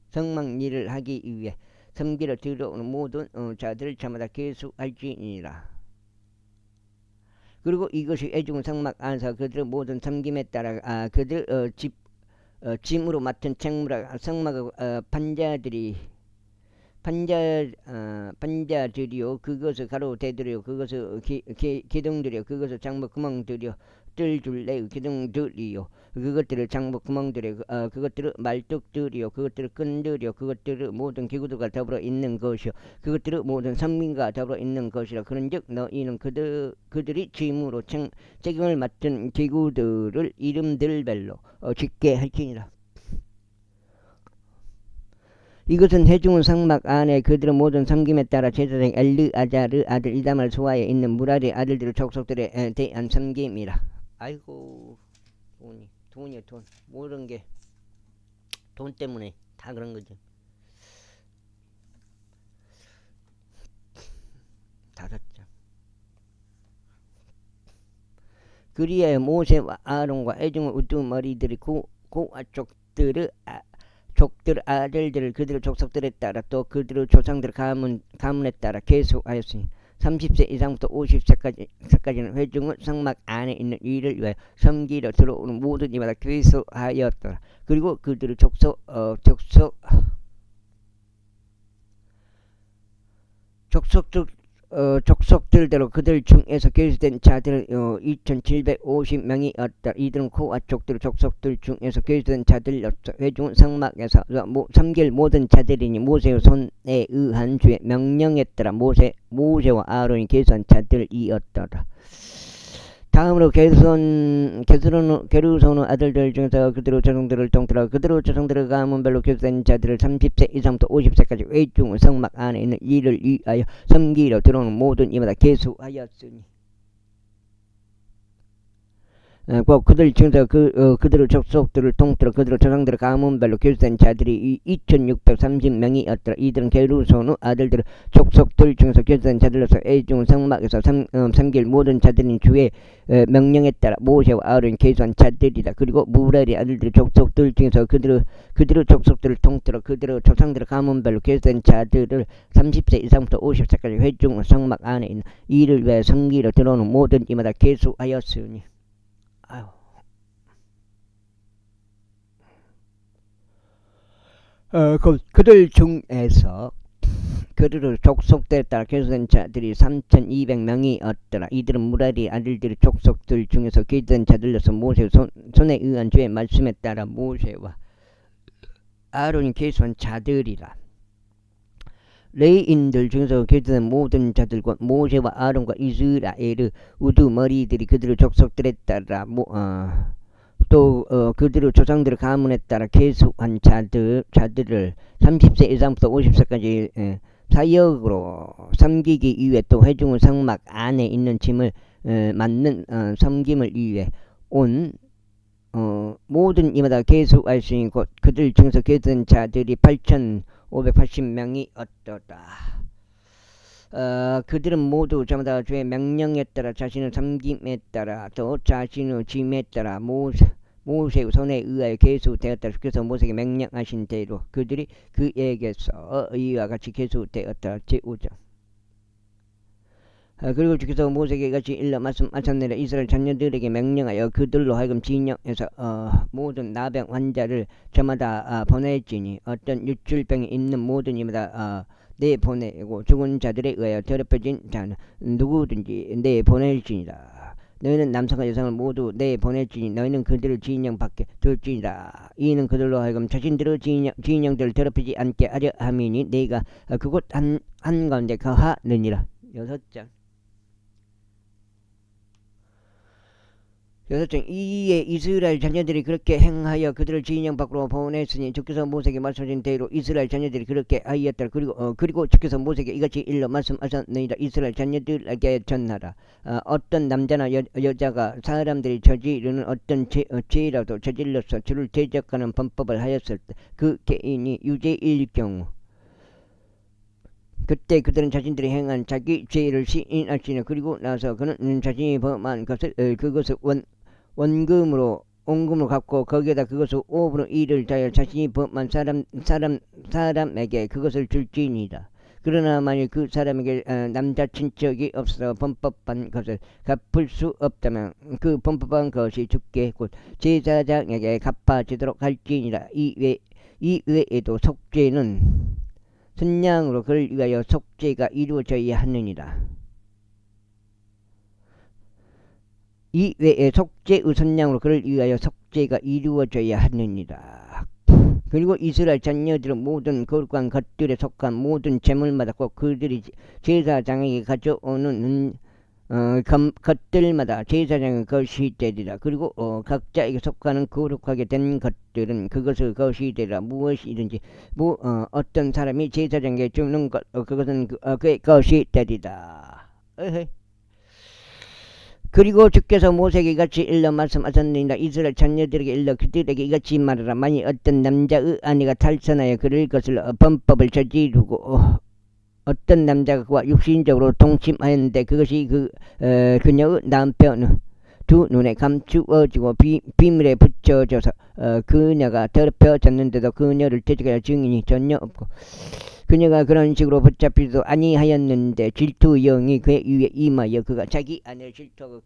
성막 일을 하기 위해 섬기러 들어오는 모든 자들을 저마다 계속할지니라. 그리고 이것이 해중의 성막 안에서 그들의 모든 섬김에 따라 그들 짐으로 맡은 책무라. 성막 판자들이요 그것을 가로 대들이요 그것을 기둥들이요 그것을 장목 구멍들이요 뜰줄레 기둥들이요 그것들을 장목 구멍들이요 그것들을 말뚝들이요 그것들을 끈들이요 그것들을 모든 기구들과 더불어 있는 것이요 그것들을 모든 선민과 더불어 있는 것이라. 그런즉 너희는 그들이 짐으로 책임을 맡은 기구들을 이름들별로 짓게 할지니라. 이것은 해중은 성막 안에 그들의 모든 섬김에 따라 제사장 엘르아자르 아들 이다말 수하에 있는 무라리 아들들의 족속들에 대한 섬김이라. 아이고 돈이요 돈. 모든 게 돈 때문에 다 그런 거죠. 다섯 장. 그리하여 모세와 아론과 애중의 우두머리들이 고아 족들 아들들을 그들의 족속들에 따라 또 그들의 조상들의 가문에 따라 계속하였으니 30세 이상부터 50세까지는 회중의 성막 안에 있는 일을 위하여 섬기러 들어오는 모든 이마다 계속하였더라. 그리고 그들의 족속들대로 그들 중에서 계수된 자들은 2750명이었다. 이들은 코아 족들 족속들 중에서 계수된 자들이었어. 회중은 성막에서 섬길 모든 자들이니 모세의 손에 의한 주의 명령했더라. 모세와 아론이 계수한 자들이었더라. 다음으로 게르손의 아들들 중에서 그들의 조상들을 통틀어 그들의 조상들의 가문별로 계수된 자들을 30세 이상부터 50세까지 회중의 성막 안에 있는 일을 위하여 섬기러 들어오는 모든 이마다 계수하였으니 그들 중에서 그들의 족속들을 통틀어 그들의 조상들의 가문별로 계수된 자들이 2630명이었더라. 이들은 게르손의 아들들의 족속들 중에서 계수된 자들로서 회중 성막에서 섬길 모든 자들인 주의 명령에 따라 모세와 아론이 계수한 자들이다. 그리고 무라리 아들들의 족속들 중에서 그들의 족속들을 통틀어 그들의 조상들의 가문별로 계수된 자들을 30세 이상부터 50세까지 회중 성막 안에 있는 이를 위해 섬기러 들어오는 모든 이마다 계수하였으니 그들 중에서 그들의 족속들에 따라 계수된 자들이 3200명이었더라. 이들은 무라리 아들들의 족속들 중에서 계수된 자들로서 모세의 손에 의한 주의 말씀에 따라 모세와 아론이 계수한 자들이라. 레인들 중에서 계수된 모든 자들과 모세와 아론과 이스라엘의 우두머리들이 그들의 족속들에 따라 또 그들의 조상들의 가문에 따라 계수한 자들을 30세 이상부터 50세까지 사역으로 섬기기 위해 또 회중의 성막 안에 있는 짐을 맞는 섬김을 위해 온 모든 이마다 계수할 수 있는 곧 그들 중에서 계수된 자들이 8,580명이 어떠다. 그들은 모두 저마다 주의 명령에 따라 자신의 섬김에 따라 또 자신의 짐에 따라 모세의 손에 의하여 계수되었다. 그래서 모세에게 명령하신 대로 그들이 그에게서 이와 같이 계수되었다. 제5장. 그리고 주께서 모세에게 같이 일러 말씀하셨느니라. 이스라엘 자녀들에게 명령하여 그들로 하여금 진영에서 모든 나병 환자를 저마다 보낼지니 어떤 유출병이 있는 모든 이마다 내보내고 죽은 자들에 의하여 더럽혀진 자는 누구든지 내보낼지니라. 너희는 남성과 여성을 모두 내보낼지니 너희는 그들을 진영 밖에 둘지니라. 이는 그들로 하여금 자신들의 진영들을 더럽히지 않게 하려 함이니 네가 그곳 한가운데 거하느니라. 6장. 이에 이스라엘 자녀들이 그렇게 행하여 그들을 진영 밖으로 보냈으니 주께서 모세에게 말씀하신 대로 이스라엘 자녀들이 그렇게 하였더라. 그리고 주께서 모세에게 이같이 일러 말씀하셨느니라. 이스라엘 자녀들에게 전하라. 어떤 남자나 여자가 사람들이 저지르는 어떤 죄라도 저질러서 주를 대적하는 범법을 하였을 때 그 개인이 유죄일 경우 그때 그들은 자신들이 행한 자기 죄를 시인할지니 그리고 나서 그는 자신이 범한 것을 그것을 원금으로 온금으로 갚고 거기에다 그것을 5분의 1을 다여 자신이 범한 사람에게 그것을 줄지니라. 그러나 만일 그 사람에게 남자 친척이 없어 범법한 것을 갚을 수 없다면 그 범법한 것이 죽게 곧 제사장에게 갚아지도록 할지니라. 이 외에도 속죄는 순양으로 그를 위하여 속죄가 이루어져야 하느니라. 이 외에 속죄의 선양으로 그를 위하여 속죄가 이루어져야 하느니라. 그리고 이스라엘 자녀들은 모든 거룩한 것들에 속한 모든 제물마다 꼭 그들이 제사장에게 가져오는 것들마다 제사장의 것이 되리라. 그리고 각자에게 속하는 거룩하게 된 것들은 그것의 것이 되리라. 무엇이든지 어떤 사람이 제사장에게 주는 것 그것은 그의 것이 되리라. 그리고 주께서 모세에게 이같이 일러 말씀하셨느니라. 이스라엘 자녀들에게 일러 그들에게 이같이 말하라. 만일 어떤 남자의 아내가 탈선하여 그럴 것을 범법을 저지르고 어떤 남자가 그와 육신적으로 동침하였는데 그것이 그녀의 남편 두 눈에 감추어지고 비밀에 붙여져서 그녀가 더럽혀졌는데도 그녀를 대적할 증인이 전혀 없고 그녀가 그런 식으로 붙잡히지도 아니하였는데 질투의 영이 그의 위에 임하여 그가 자기 아내를 질투하고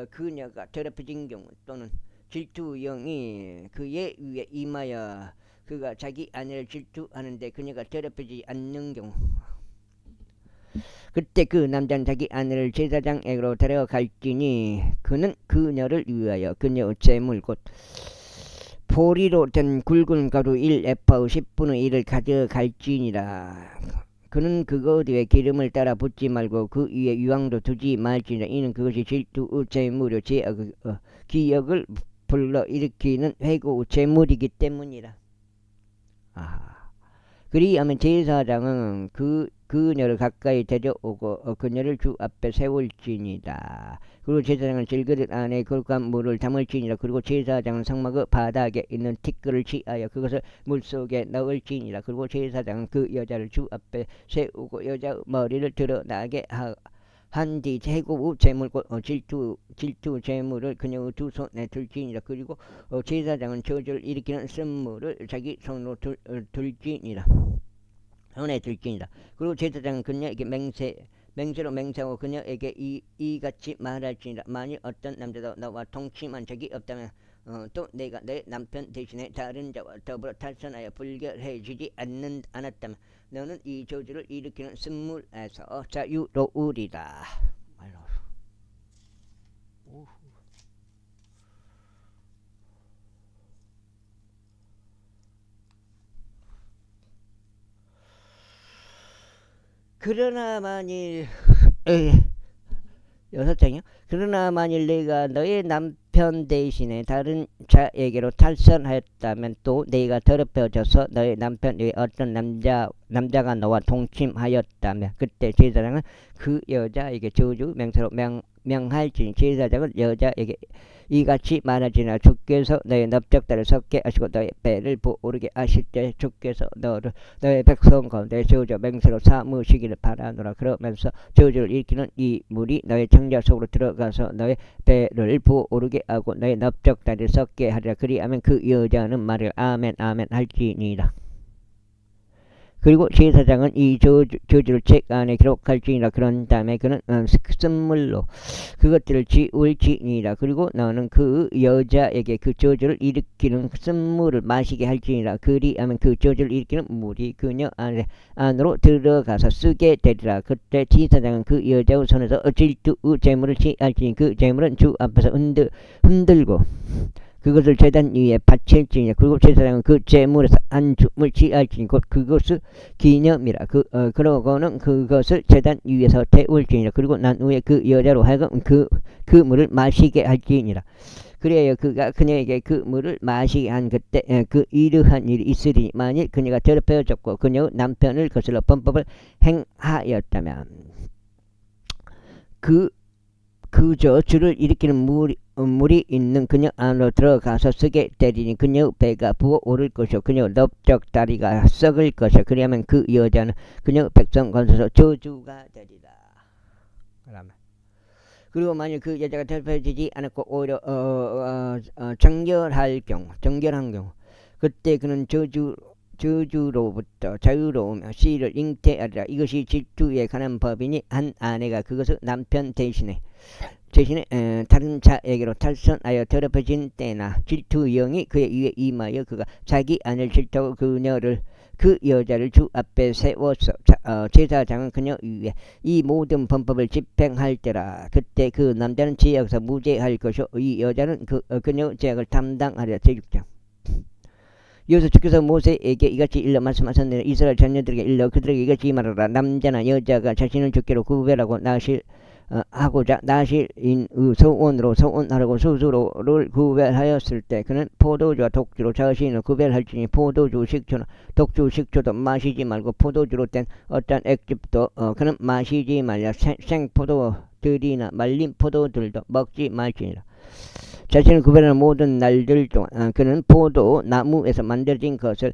그녀가 더럽혀진 경우 또는 질투의 영이 그의 위에 임하여 그가 자기 아내를 질투하는데 그녀가 더럽혀지지 않는 경우 그때 그 남자는 자기 아내를 제사장에게로 데려갈지니 그는 그녀를 위하여 그녀의 재물 곧 보리로 된 굵은 가루 1에파의 10분의 1을 가져갈지니라. 그는 그것 위에 기름을 따라 붓지 말고 그 위에 유황도 두지 말지니라. 이는 그것이 질투의 재물이요 기억을 불러일으키는 회고의 재물이기 때문이라. 그리하면 제사장은 그녀를 가까이 데려오고 그녀를 주 앞에 세울지니라. 그리고 제사장은 질그릇 안에 거룩한 물을 담을지니라. 그리고 제사장은 성막의 바닥에 있는 티끌을 취하여 그것을 물속에 넣을지니라. 그리고 제사장은 그 여자를 주 앞에 세우고 여자의 머리를 드러나게 한뒤 해고 재물 질투 재물을 그녀의 두 손에 들지니라. 그리고 제사장은 저주를 일으키는 쓴물을 자기 손으로 들지니라. 손에 들지니라. 그리고 제사장은 그녀에게 맹세로 맹세하고 그녀에게 이같이 말할지니라. 만일 어떤 남자도 너와 동침한 적이 없다면 또 내가 내 남편 대신에 다른 자와 더불어 탈선하여 불결해지지 않았다면 너는 이 저주를 일으키는 쓴물에서 자유로우리라. 그러나 만일 6장이요? 그러나 만일 내가 너의 남편 대신에 다른 자에게로 탈선하였다면 또 네가 더럽혀져서 너의 남편 외에 어떤 남자가 너와 동침하였다면 그때 제사장은 그 여자에게 저주 맹세로 명할지니 제사장은 여자에게 이같이 말하지나 주께서 너의 넓적다리를 썩게 하시고 너의 배를 부오르게 하실 때 주께서 너의 백성 가운데 저주 맹세로 삼으시기를 바라노라. 그러면서 저주를 일으키는 이 물이 너의 창자 속으로 들어가서 너의 배를 부오르게 하고 너의 넓적다리를 썩게 하리라. 그리하면 그 여자는 말을 아멘 아멘 할지니라. 그리고 제사장은 이 저주를 책 안에 기록할지니라. 그런 다음에 그는 쓴물로 그것들을 지울지니라. 그리고 너는 그 여자에게 그 저주를 일으키는 쓴물을 마시게 할지니라. 그리하면 그 저주를 일으키는 물이 그녀 안으로 들어가서 쓰게 되리라. 그때 제사장은 그 여자의 손에서 질투 제물을 취할지니 그 제물은 주 앞에서 흔들고 그것을 제단 위에 바칠지니 그리고 제사장은 그 제물에서 안춤을 취할지니 곧 그것을 기념이라. 그러고는 그것을 제단 위에서 태울지니라. 그리고 난 후에 그 여자로 하여금 그 물을 마시게 할지니라. 그래야 그가 그녀에게 그 물을 마시게 한 그때 그 이러한 일이 있으리니 만일 그녀가 더럽혀졌고 그녀의 남편을 거슬러 범법을 행하였다면 그저 주를 일으키는 물이 있는 그녀 안으로 들어가서 쓰게 되리니 그녀의 배가 부어오를 것이요 그녀의 넓적다리가 썩을 것이요 그리하면 그 여자는 그녀의 백성 건너서 저주가 되리라. 그리고 만약 그 여자가 더럽혀지지 않았고 오히려 정결한 경우 그때 그는 저주로부터 자유로우며 씨를 잉태하리라. 이것이 질투에 관한 법이니 한 아내가 그것을 남편 대신에 다른 자에게로 탈선하여 더럽혀진 때나 질투의 영이 그의 위에 임하여 그가 자기 아내를 질투하고 그 여자를 주 앞에 세워서 제사장은 그녀 위에 이 모든 범법을 집행할 때라. 그때 그 남자는 죄악에서 무죄할 것이요 이 여자는 그녀 죄악을 담당하리라. 제6장. 이어서 주께서 모세에게 이같이 일러 말씀하셨느니라. 이스라엘 자녀들에게 일러 그들에게 이같이 말하라. 남자나 여자가 자신을 주께로 구별하고 하고자 나실인 소원으로 소원하라고 스스로를 구별하였을 때 그는 포도주와 독주로 자신을 구별할지니 포도주 식초나 독주 식초도 마시지 말고 포도주로 된 어떤 액즙도 그는 마시지 말라. 생포도들이나 말린 포도들도 먹지 말지니라. 자신을 구별하는 모든 날들 동안 그는 포도 나무에서 만들어진 것을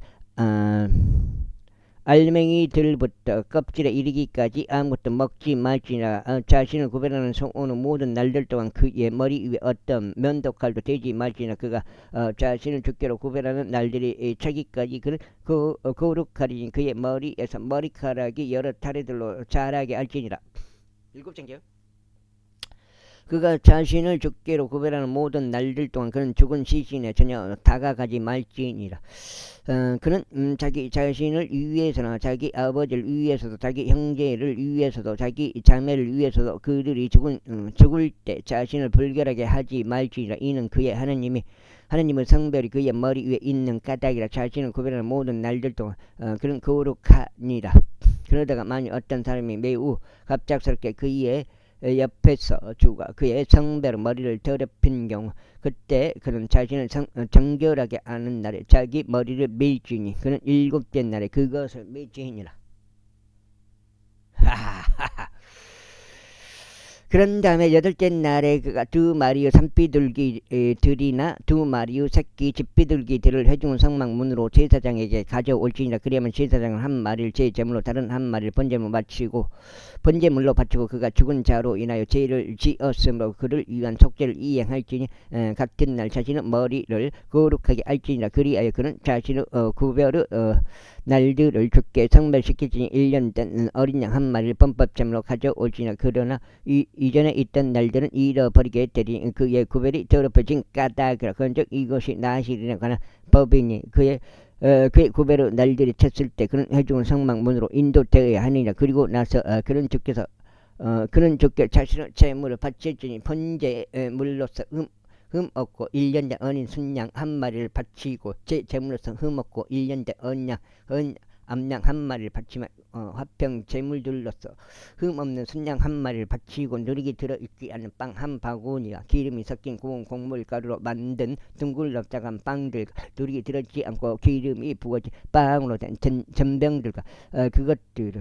알맹이들부터 껍질에 이르기까지 아무것도 먹지 말지니라. 자신을 구별하는 소원은 모든 날들 동안 그의 머리 위에 어떤 면도칼도 대지 말지니라. 그가 자신을 주께로 구별하는 날들이 차기까지 그는 거룩하리니 그의 머리에서 머리카락이 여러 타래들로 자라게 할지니라. 7장이요. 그가 자신을 주께로 구별하는 모든 날들 동안 그는 죽은 시신에 전혀 다가가지 말지니라. 그는 자기 자신을 위해서나 자기 아버지를 위해서도 자기 형제를 위해서도 자기 자매를 위해서도 그들이 죽을 때 자신을 불결하게 하지 말지니라. 이는 그의 하나님의 성별이 그의 머리 위에 있는 까닭이라. 자신을 구별하는 모든 날들 동안 그는 거룩하니라. 그러다가 만일 어떤 사람이 매우 갑작스럽게 그의 옆에서 주가 그의 성배로 머리를 더럽힌 경우 그때 그는 자신을 정결하게 하는 날에 자기 머리를 밀지니 그는 7째 날에 그것을 밀지니라. 그런 다음에 8째 날에 그가 2마리의 산비둘기들이나 2마리의 새끼 집비둘기들을 회중 성막문으로 제사장에게 가져올지니라. 그러면 제사장은 한 마리를 제제물로 다른 한 마리를 번제물로 바치고 그가 죽은 자로 인하여 죄를 지었으므로 그를 위한 속죄를 이행할지니 같은 날 자신의 머리를 거룩하게 할지니라. 그리하여 그는 자신의 구별의 날들을 주께 성별시키지니 1년 된 어린 양 한 마리를 범법제물로 가져올지니라. 그러나 이전에 있던 날들은 잃어버리게 되리니 그의 구별이 더럽혀진 까닭이라. 그런즉 이것이 나실이나 관한 법이니 그의 구별의 날들이 쳤을 때 그는 회중을 성막문으로 인도되어야 하느니라. 그리고 나서 그는 주께 자신의 제물을 바칠지니 번제물로서 흠 없고 1년 된 어린 순양 한 마리를 바치고 제물로서 흠 없고 1년 된 어린 양 암양 한 마리를 바치면 화평 제물들로서 흠없는 순양 한 마리를 바치고 누룩이 들어있지 않은 빵 한 바구니와 기름이 섞인 고운 곡물가루로 만든 둥글럽작한 빵들, 누룩이 들어있지 않고 기름이 부어진 빵으로 된 전병들과 그것들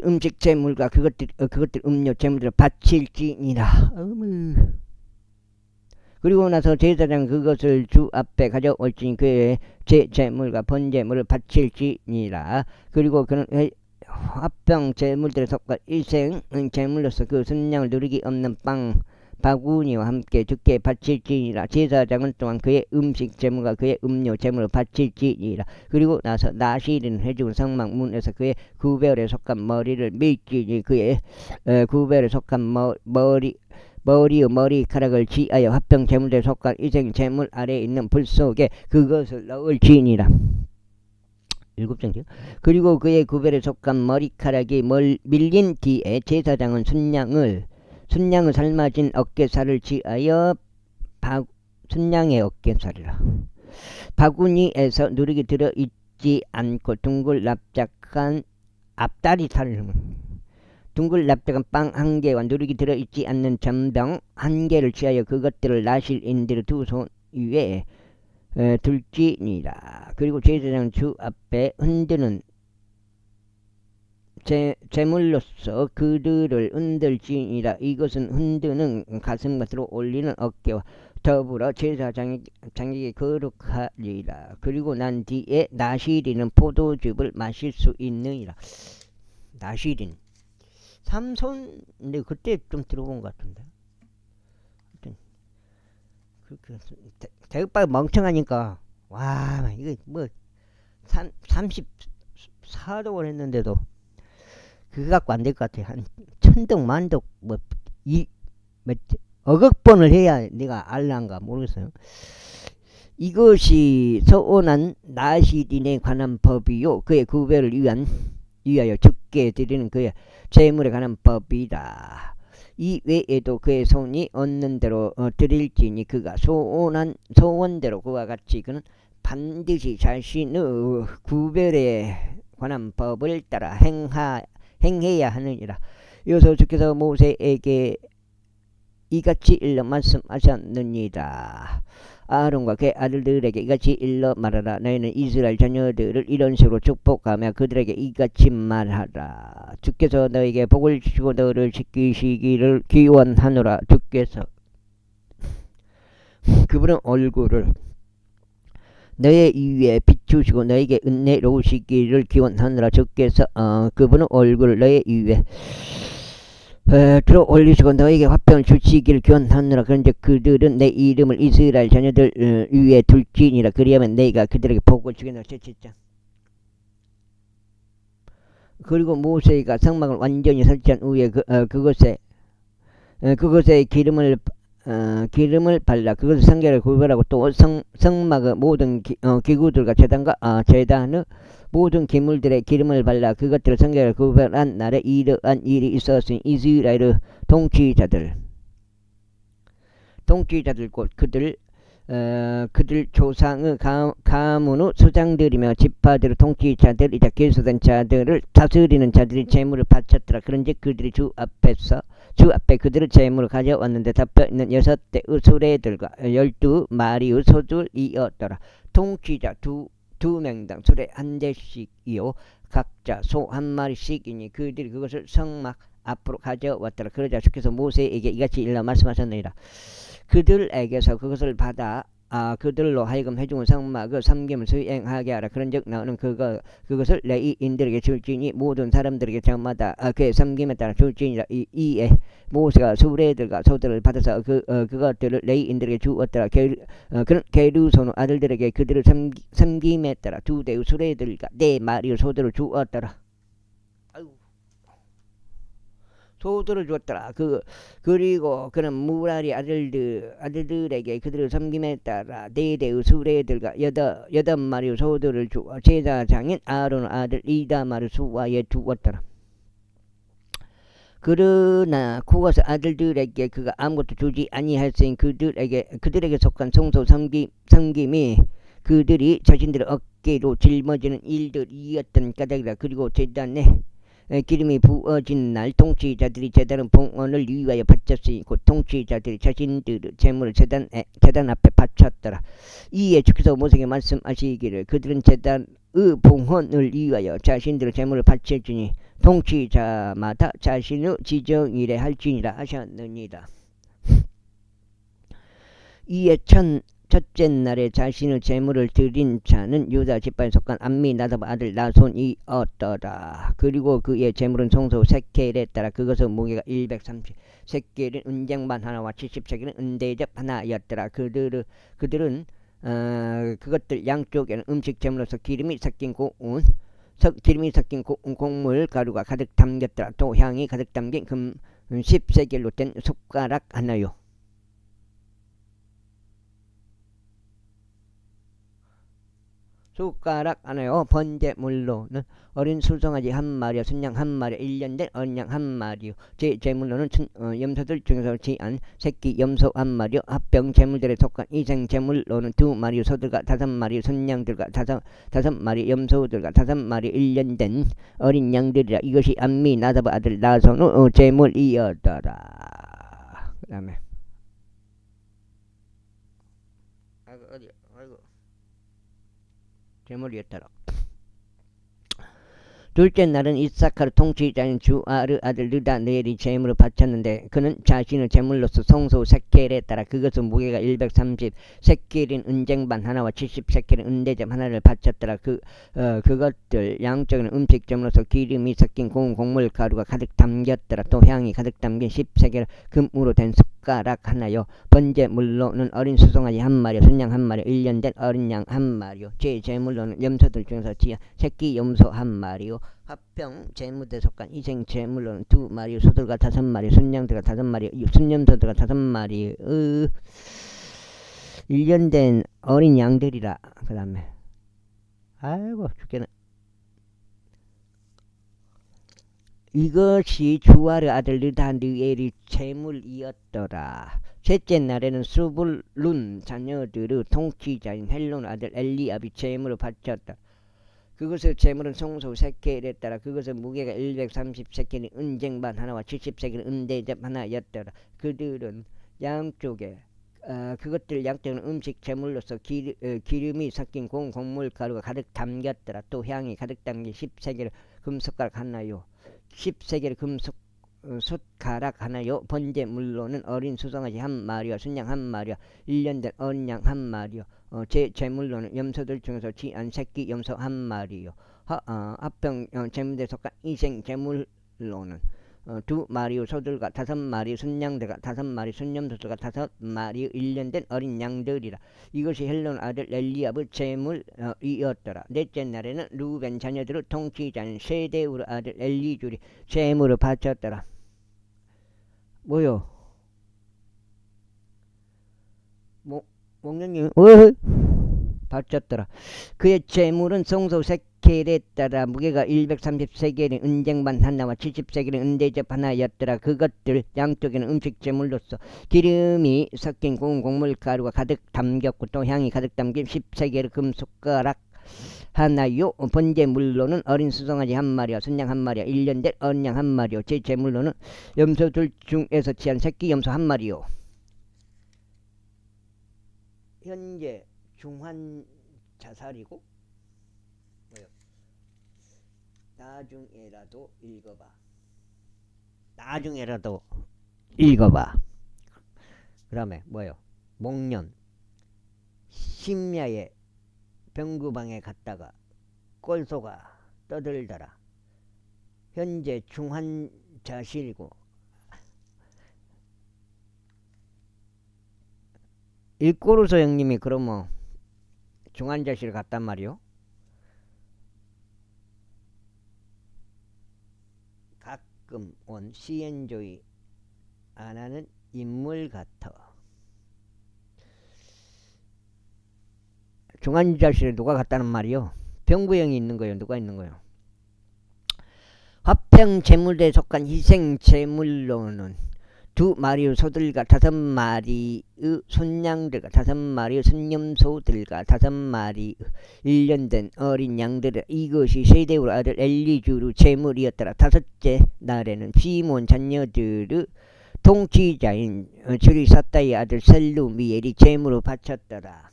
음식 재물과 그것들 음료 재물들을 바칠지니라. 그리고 나서 제사장 그것을 주 앞에 가져올지니 그의 재물과 번제물을 바칠지니라. 그리고 그는 화평 제물들에 속한 일생 제물로서 그 순양을 누르기 없는 빵 바구니와 함께 주께 바칠지니라. 제사장은 또한 그의 음식 제물과 그의 음료 제물을 바칠지니라. 그리고 나서 나시리는 해죽은 성막문에서 그의 구별에 속한 머리를 밀지니 그의 구별에 속한 머리카락을 지하여 화평 제물에 속한 이생 제물 아래에 있는 불 속에 그것을 넣을지니라. 7장이요. 그리고 그의 구별에 속한 머리카락이 밀린 뒤에 제사장은 순양을 삶아진 어깨살을 지하여 순양의 어깨살이라. 바구니에서 누룩이 들어있지 않고 둥글납작한 앞다리살을 둥글납작한 빵 한 개와 누룩이 들어있지 않는 전병 한 개를 취하여 그것들을 나실인대로 두 손 위에 둘지니라. 그리고 제사장 주 앞에 흔드는 제물로서 그들을 흔들지니라. 이것은 흔드는 가슴밭으로 올리는 어깨와 더불어 제사장에게 거룩하리라. 그리고 난 뒤에 나시리는 포도즙을 마실 수 있느니라. 나시린 삼손, 근데 그때 좀 들어본 것 같은데. 대급발 멍청하니까, 와, 이거 뭐, 34독을 했는데도, 그거 갖고 안 될 것 같아. 한, 천독, 만독, 억억 번을 해야 내가 알란가 모르겠어요. 이것이 서온한 나시린에 관한 법이요. 그의 구별을 위하여 죽게 드리는 그의 재물에 관한 법이다. 이 외에도 그의 손이 얻는 대로 드릴지니 그가 소원대로 그와 같이 그는 반드시 자신의 구별에 관한 법을 따라 행해야 하느니라. 여기서 주께서 모세에게 이같이 일러 말씀하셨느니라. 아론과 그의 아들들에게 이같이 일러 말하라. 너희는 이스라엘 자녀들을 이런 식으로 축복하며 그들에게 이같이 말하라. 주께서 너에게 복을 주시고 너를 지키시기를 기원하노라. 주께서 그분의 얼굴을 너의 위에 비추시고 너에게 은혜로우시기를 기원하노라. 주께서 그분의 얼굴을 너의 위에 들어 올리시고 너에게 화평을 주시기를 기원하느라. 그런데 그들은 내 이름을 이스라엘 자녀들 위에 둘지니라. 그리하면 내가 그들에게 복을 주겠노라. 제7장. 그리고 모세가 성막을 완전히 설치한 후에 그것에 기름을 발라 그것을 성결을 구별하고 또 성막의 모든 기구들과 제단의 모든 기물들의 기름을 발라 그것들을 성결을 구별한 날에 이러한 일이 있었으니 이스라엘의 통치자들 곧 그들 조상의 가문의 수장들이며 지파들의 통치자들이자 계수된 자들을 다스리는 자들이 제물을 바쳤더라. 그런즉 그들이 주 앞에 그들의 제물을 가져왔는데 잡혀있는 6대의 수레들과 12마리의 소들이었더라. 통치자 두 명당 수레 한 대씩이요 각자 소 한 마리씩이니 그들이 그것을 성막 앞으로 가져왔더라. 그러자 주께서 모세에게 이같이 일러 말씀하셨느니라. 그들에게서 그것을 받아 그들로 하여금 해중은 성막의 섬김을 수행하게 하라. 그런즉 너는 그것을 레위인들에게 줄지니 모든 사람들에게 저마다 그의 섬김에 따라 줄지니라. 이에 모세가 수레들과 소들을 받아서 그것들을 레위인들에게 주었더라. 그는 게르손의 아들들에게 그들을 섬김에 따라 2대의 수레들과 4마리의 소들을 주었더라. 소들을 주었더라. 그리고 그는 무라리 아들들에게 그들을 섬김에 따라 4대의 수레들과 8마리의 소들을 주어 제사장인 아론의 아들 이다말의 수와에 두었더라. 그러나 그것을 아들들에게 그가 아무것도 주지 아니하였으니 그들에게 속한 성소 섬김이 그들이 자신들의 새끼로 짊어지는 일들이었던 까닭이라. 그리고 제단에 기름이 부어진 날 통치자들이 제단은 봉헌을 위하여 바쳤으니 곧 통치자들이 자신들의 재물을 제단 앞에 바쳤더라. 이에 주께서 모세에게 말씀하시기를 그들은 제단의 봉헌을 위하여 자신들의 재물을 바쳐주니 통치자마다 자신의 지정일에 할지니라 하셨느니라. 이에 첫째 날에 자신의 재물을 드린 자는 유다 지파에 속한 암미나답 아들 나손이었더라. 그리고 그의 재물은 송소 세켈에 따라 그것의 무게가 130 세켈은 은쟁반 하나와 70 세켈은 은대접 하나였더라. 그들은 그것들 양쪽에는 음식 재물로서 기름이 섞인 고운 곡물 가루가 가득 담겼더라. 또 향이 가득 담긴 금 10세겔로 된 숟가락 하나요. 숟가락 하나요. 번제물로는 어린 술송아지 한 마리요, 순양 한 마리요, 1년 된 어린 양 한 마리요. 제 제물로는 염소들 중에서 지안 새끼 염소 한 마리요. 합병 제물들에 속한 이생 제물로는 2마리 소들과 5마리 순양들과 5마리 염소들과 5마리 1년 된 어린 양들이라. 이것이 암미나답 아들 나손의 제물이었더라. 그 다음에 제물이었더라. 둘째 날은 이사카르 통치자인 주아르 아들 느다네엘이 제물을 바쳤는데 그는 자신의 제물로서 송소 세켈에 따라 그것은 무게가 130 세켈인 은쟁반 하나와 70 세켈인 은대접 하나를 바쳤더라. 그것들 양쪽에는 음식 제물로서 기름이 섞인 고운 곡물 가루가 가득 담겼더라. 또 향이 가득 담긴 10세겔 금으로 된 숟가락 하나요. 번제물로는 어린 수송아지 한 마리요, 순양 한 마리요, 1년 된 어린 양 한 마리요. 제 제물로는 염소들 중에서 지은 새끼 염소 한 마리요. 합병 제물에 속한 이생 제물로는 2마리 소들과 5마리 순양들과 5마리 순염소들과 5마리 1년 된 어린 양들이라. 그 다음에 아이고 죽겠네. 이것이 주아르 아들 느다느엘이 제물이었더라. 셋째 날에는 수불룬 자녀들의 통치자인 헬론 아들 엘리압이 제물을 바쳤다. 그것의 제물은 송소 세켈에 따라 그것의 무게가 130 세켈인 은쟁반 하나와 70 세켈인 은대접 하나였더라. 그들은 양쪽에 그것들 양쪽에는 음식 제물로서 기름이 섞인 고운 곡물 가루가 가득 담겼더라. 또 향이 가득 담긴 10세겔 금숟가락 하나요. 10세겔 숟가락 하나요. 번제물로는 어린 수송아지 한 마리와 순양 한 마리와 1년 된 어린 양 한 마리요. 제 제물로는 염소들 중에서 지안 새끼 염소 한 마리요. 합병 제물에 속한 이생 제물로는 2마리 소들과 5마리 순양들과 5마리 순염소들과 5마리 1년 된 어린 양들이라. 이것이 헬론 아들 엘리압의 제물이었더라. 넷째 날에는 루벤 자녀들의 통치자인 세데우르 아들 엘리줄이 제물을 바쳤더라. 뭐요? 목련님 바쳤더라. 그의 제물은 송소 세켈에 따라 무게가 130세겔인 은쟁반 하나와 70세겔인 은대접 하나였더라. 그것들 양쪽에는 음식 제물로서 기름이 섞인 고운 곡물 가루가 가득 담겼고 또 향이 가득 담긴 10세겔 금숟가락 하나요. 번제물로는 어린 수송아지 한 마리와 순양 한 마리와 1년 된 어린 양 한 마리요. 제 제물로는 염소들 중에서 지한 새끼 염소 한 마리요. 현재 중환 자살이고 뭐요? 나중에라도 읽어봐. 그 다음에 뭐요? 목련 심야에 병구방에 갔다가 꼴소가 떠들더라. 현재 중환 자실이고 일꼬르소 형님이 그러면 중환자실 갔단 말이요. 가끔 온 CN조이 안 하는 인물 같아. 중환자실에 누가 갔다는 말이요? 병구형이 있는 거예요. 누가 있는 거예요? 화평 제물에 속한 희생 제물로는 2마리의 소들과 5마리의 순양들과 5마리의 순념소들과 5마리의 1년 된 어린 양들, 이것이 세대의 아들 엘리주의 재물이었더라. 다섯째 날에는 시몬 자녀들의 통치자인 주리사다의 아들 셀루미엘이 재물을 바쳤더라.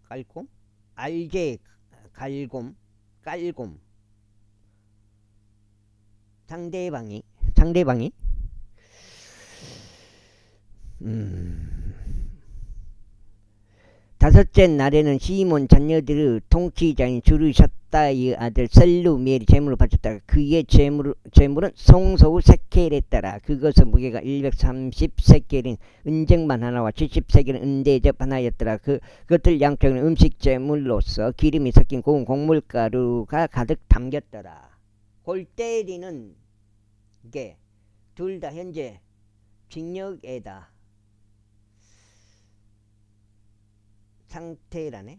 깔곰? 알게 갈곰 깔곰 상대방이 다섯째 날에는 시몬 자녀들의 통치자인 주르샤다의 아들 셀루미엘이 재물을 바쳤다. 그의 재물은 송소의 세켈에 따라 그것의 무게가 130세켈인 은쟁반 하나와 70세켈인 은대접 하나였더라. 그것들 양쪽에는 음식 재물로서 기름이 섞인 고운 곡물가루가 가득 담겼더라. 골 때리는 게 둘 다 현재 징역에다 상태라네.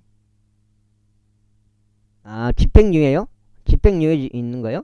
아, 집행유예요? 집행유예 있는 거요?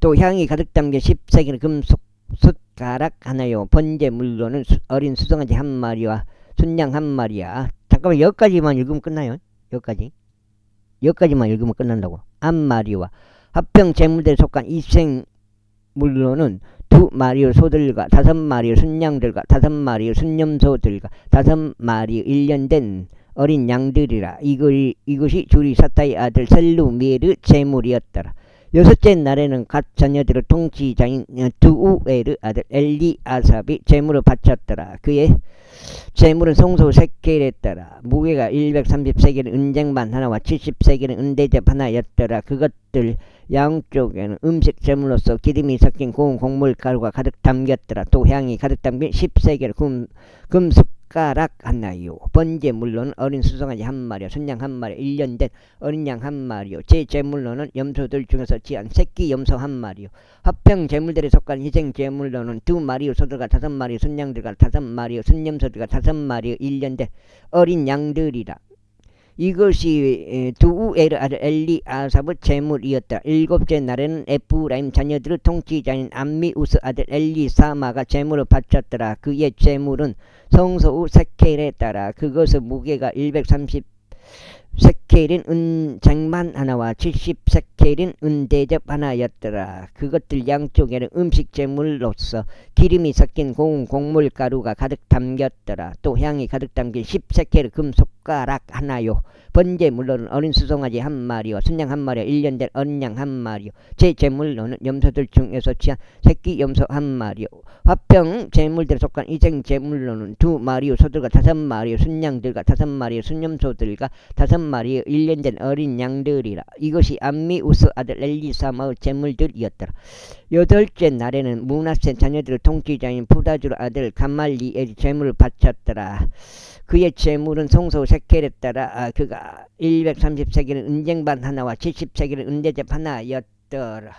또 향이 가득 담겨 10세겔 금속 숫가락 하나요. 번제물로는 어린 수송아지 한 마리와 순양 한 마리야. 잠깐만, 여기까지만 읽으면 끝나요. 여기까지만 읽으면 끝난다고. 한 마리와 합병 제물들에 속한 입생물로는 2마리의 소들과 5마리의 순양들과 5마리의 순념소들과 5마리의 1년 된 어린 양들이라. 이것이 주리사다의 아들 셀루미엘의 재물이었더라. 여섯째 날에는 갓 자녀들의 통치자인 두우엘의 아들 엘리아삽이 재물을 바쳤더라. 그의 재물은 송소 세켈에 따라 무게가 130세겔은 은쟁반 하나와 70세겔은 은대접 하나였더라. 그것들 양쪽에는 음식 재물로서 기름이 섞인 고운 곡물가루가 가득 담겼더라. 또 향이 가득 담긴 10세겔 금숟가락 하나요. 번제물로는 어린 수송아지 한 마리요, 순양 한 마리, 1년 된 어린 양 한 마리요. 제 제물로는 염소들 중에서 지한 새끼 염소 한 마리요. 합평 제물들에 속한 희생 제물로는 2마리의 소들과 5마리의 순양들과 5마리의 순념소들과 5마리의 1년 된 어린 양들이라. 이것이 두우엘 아들 엘리아삽의 재물이었다. 일곱째 날에는 에프라임 자녀들의 통치자인 암미우스 아들 엘리사마가 재물을 바쳤더라. 그의 재물은 성소의 세켈에 따라 그것의 무게가 130세켈인 은쟁반 하나와 70세켈인 은대접 하나였더라. 그것들 양쪽에는 음식 재물로서 기름이 섞인 고운 곡물가루가 가득 담겼더라. 또 향이 가득 담긴 10세켈 금숟가락 하나요. 번제물로는 어린 수송아지 한 마리와 순양 한 마리와 1년 된 어린 양 한 마리요. 제 제물로는 염소들 중에서 취한 새끼 염소 한 마리요. 화평 제물들에 속한 이생 제물로는 2마리의 소들과 5마리의 순양들과 5마리의 순념소들과 5마리의 1년 된 어린 양들이라. 이것이 암미우스 아들 엘리사마의 제물들이었더라. 여덟째 날에는 므낫세 자녀들의 통치자인 푸다주의 아들 가말리엘이 제물을 바쳤더라. 그의 재물은 송소 세켈에 따라 그가 130세겔은 은쟁반 하나와 70세겔은 은대접 하나였더라.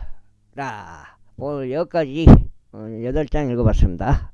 오늘 여기까지 8장 읽어봤습니다.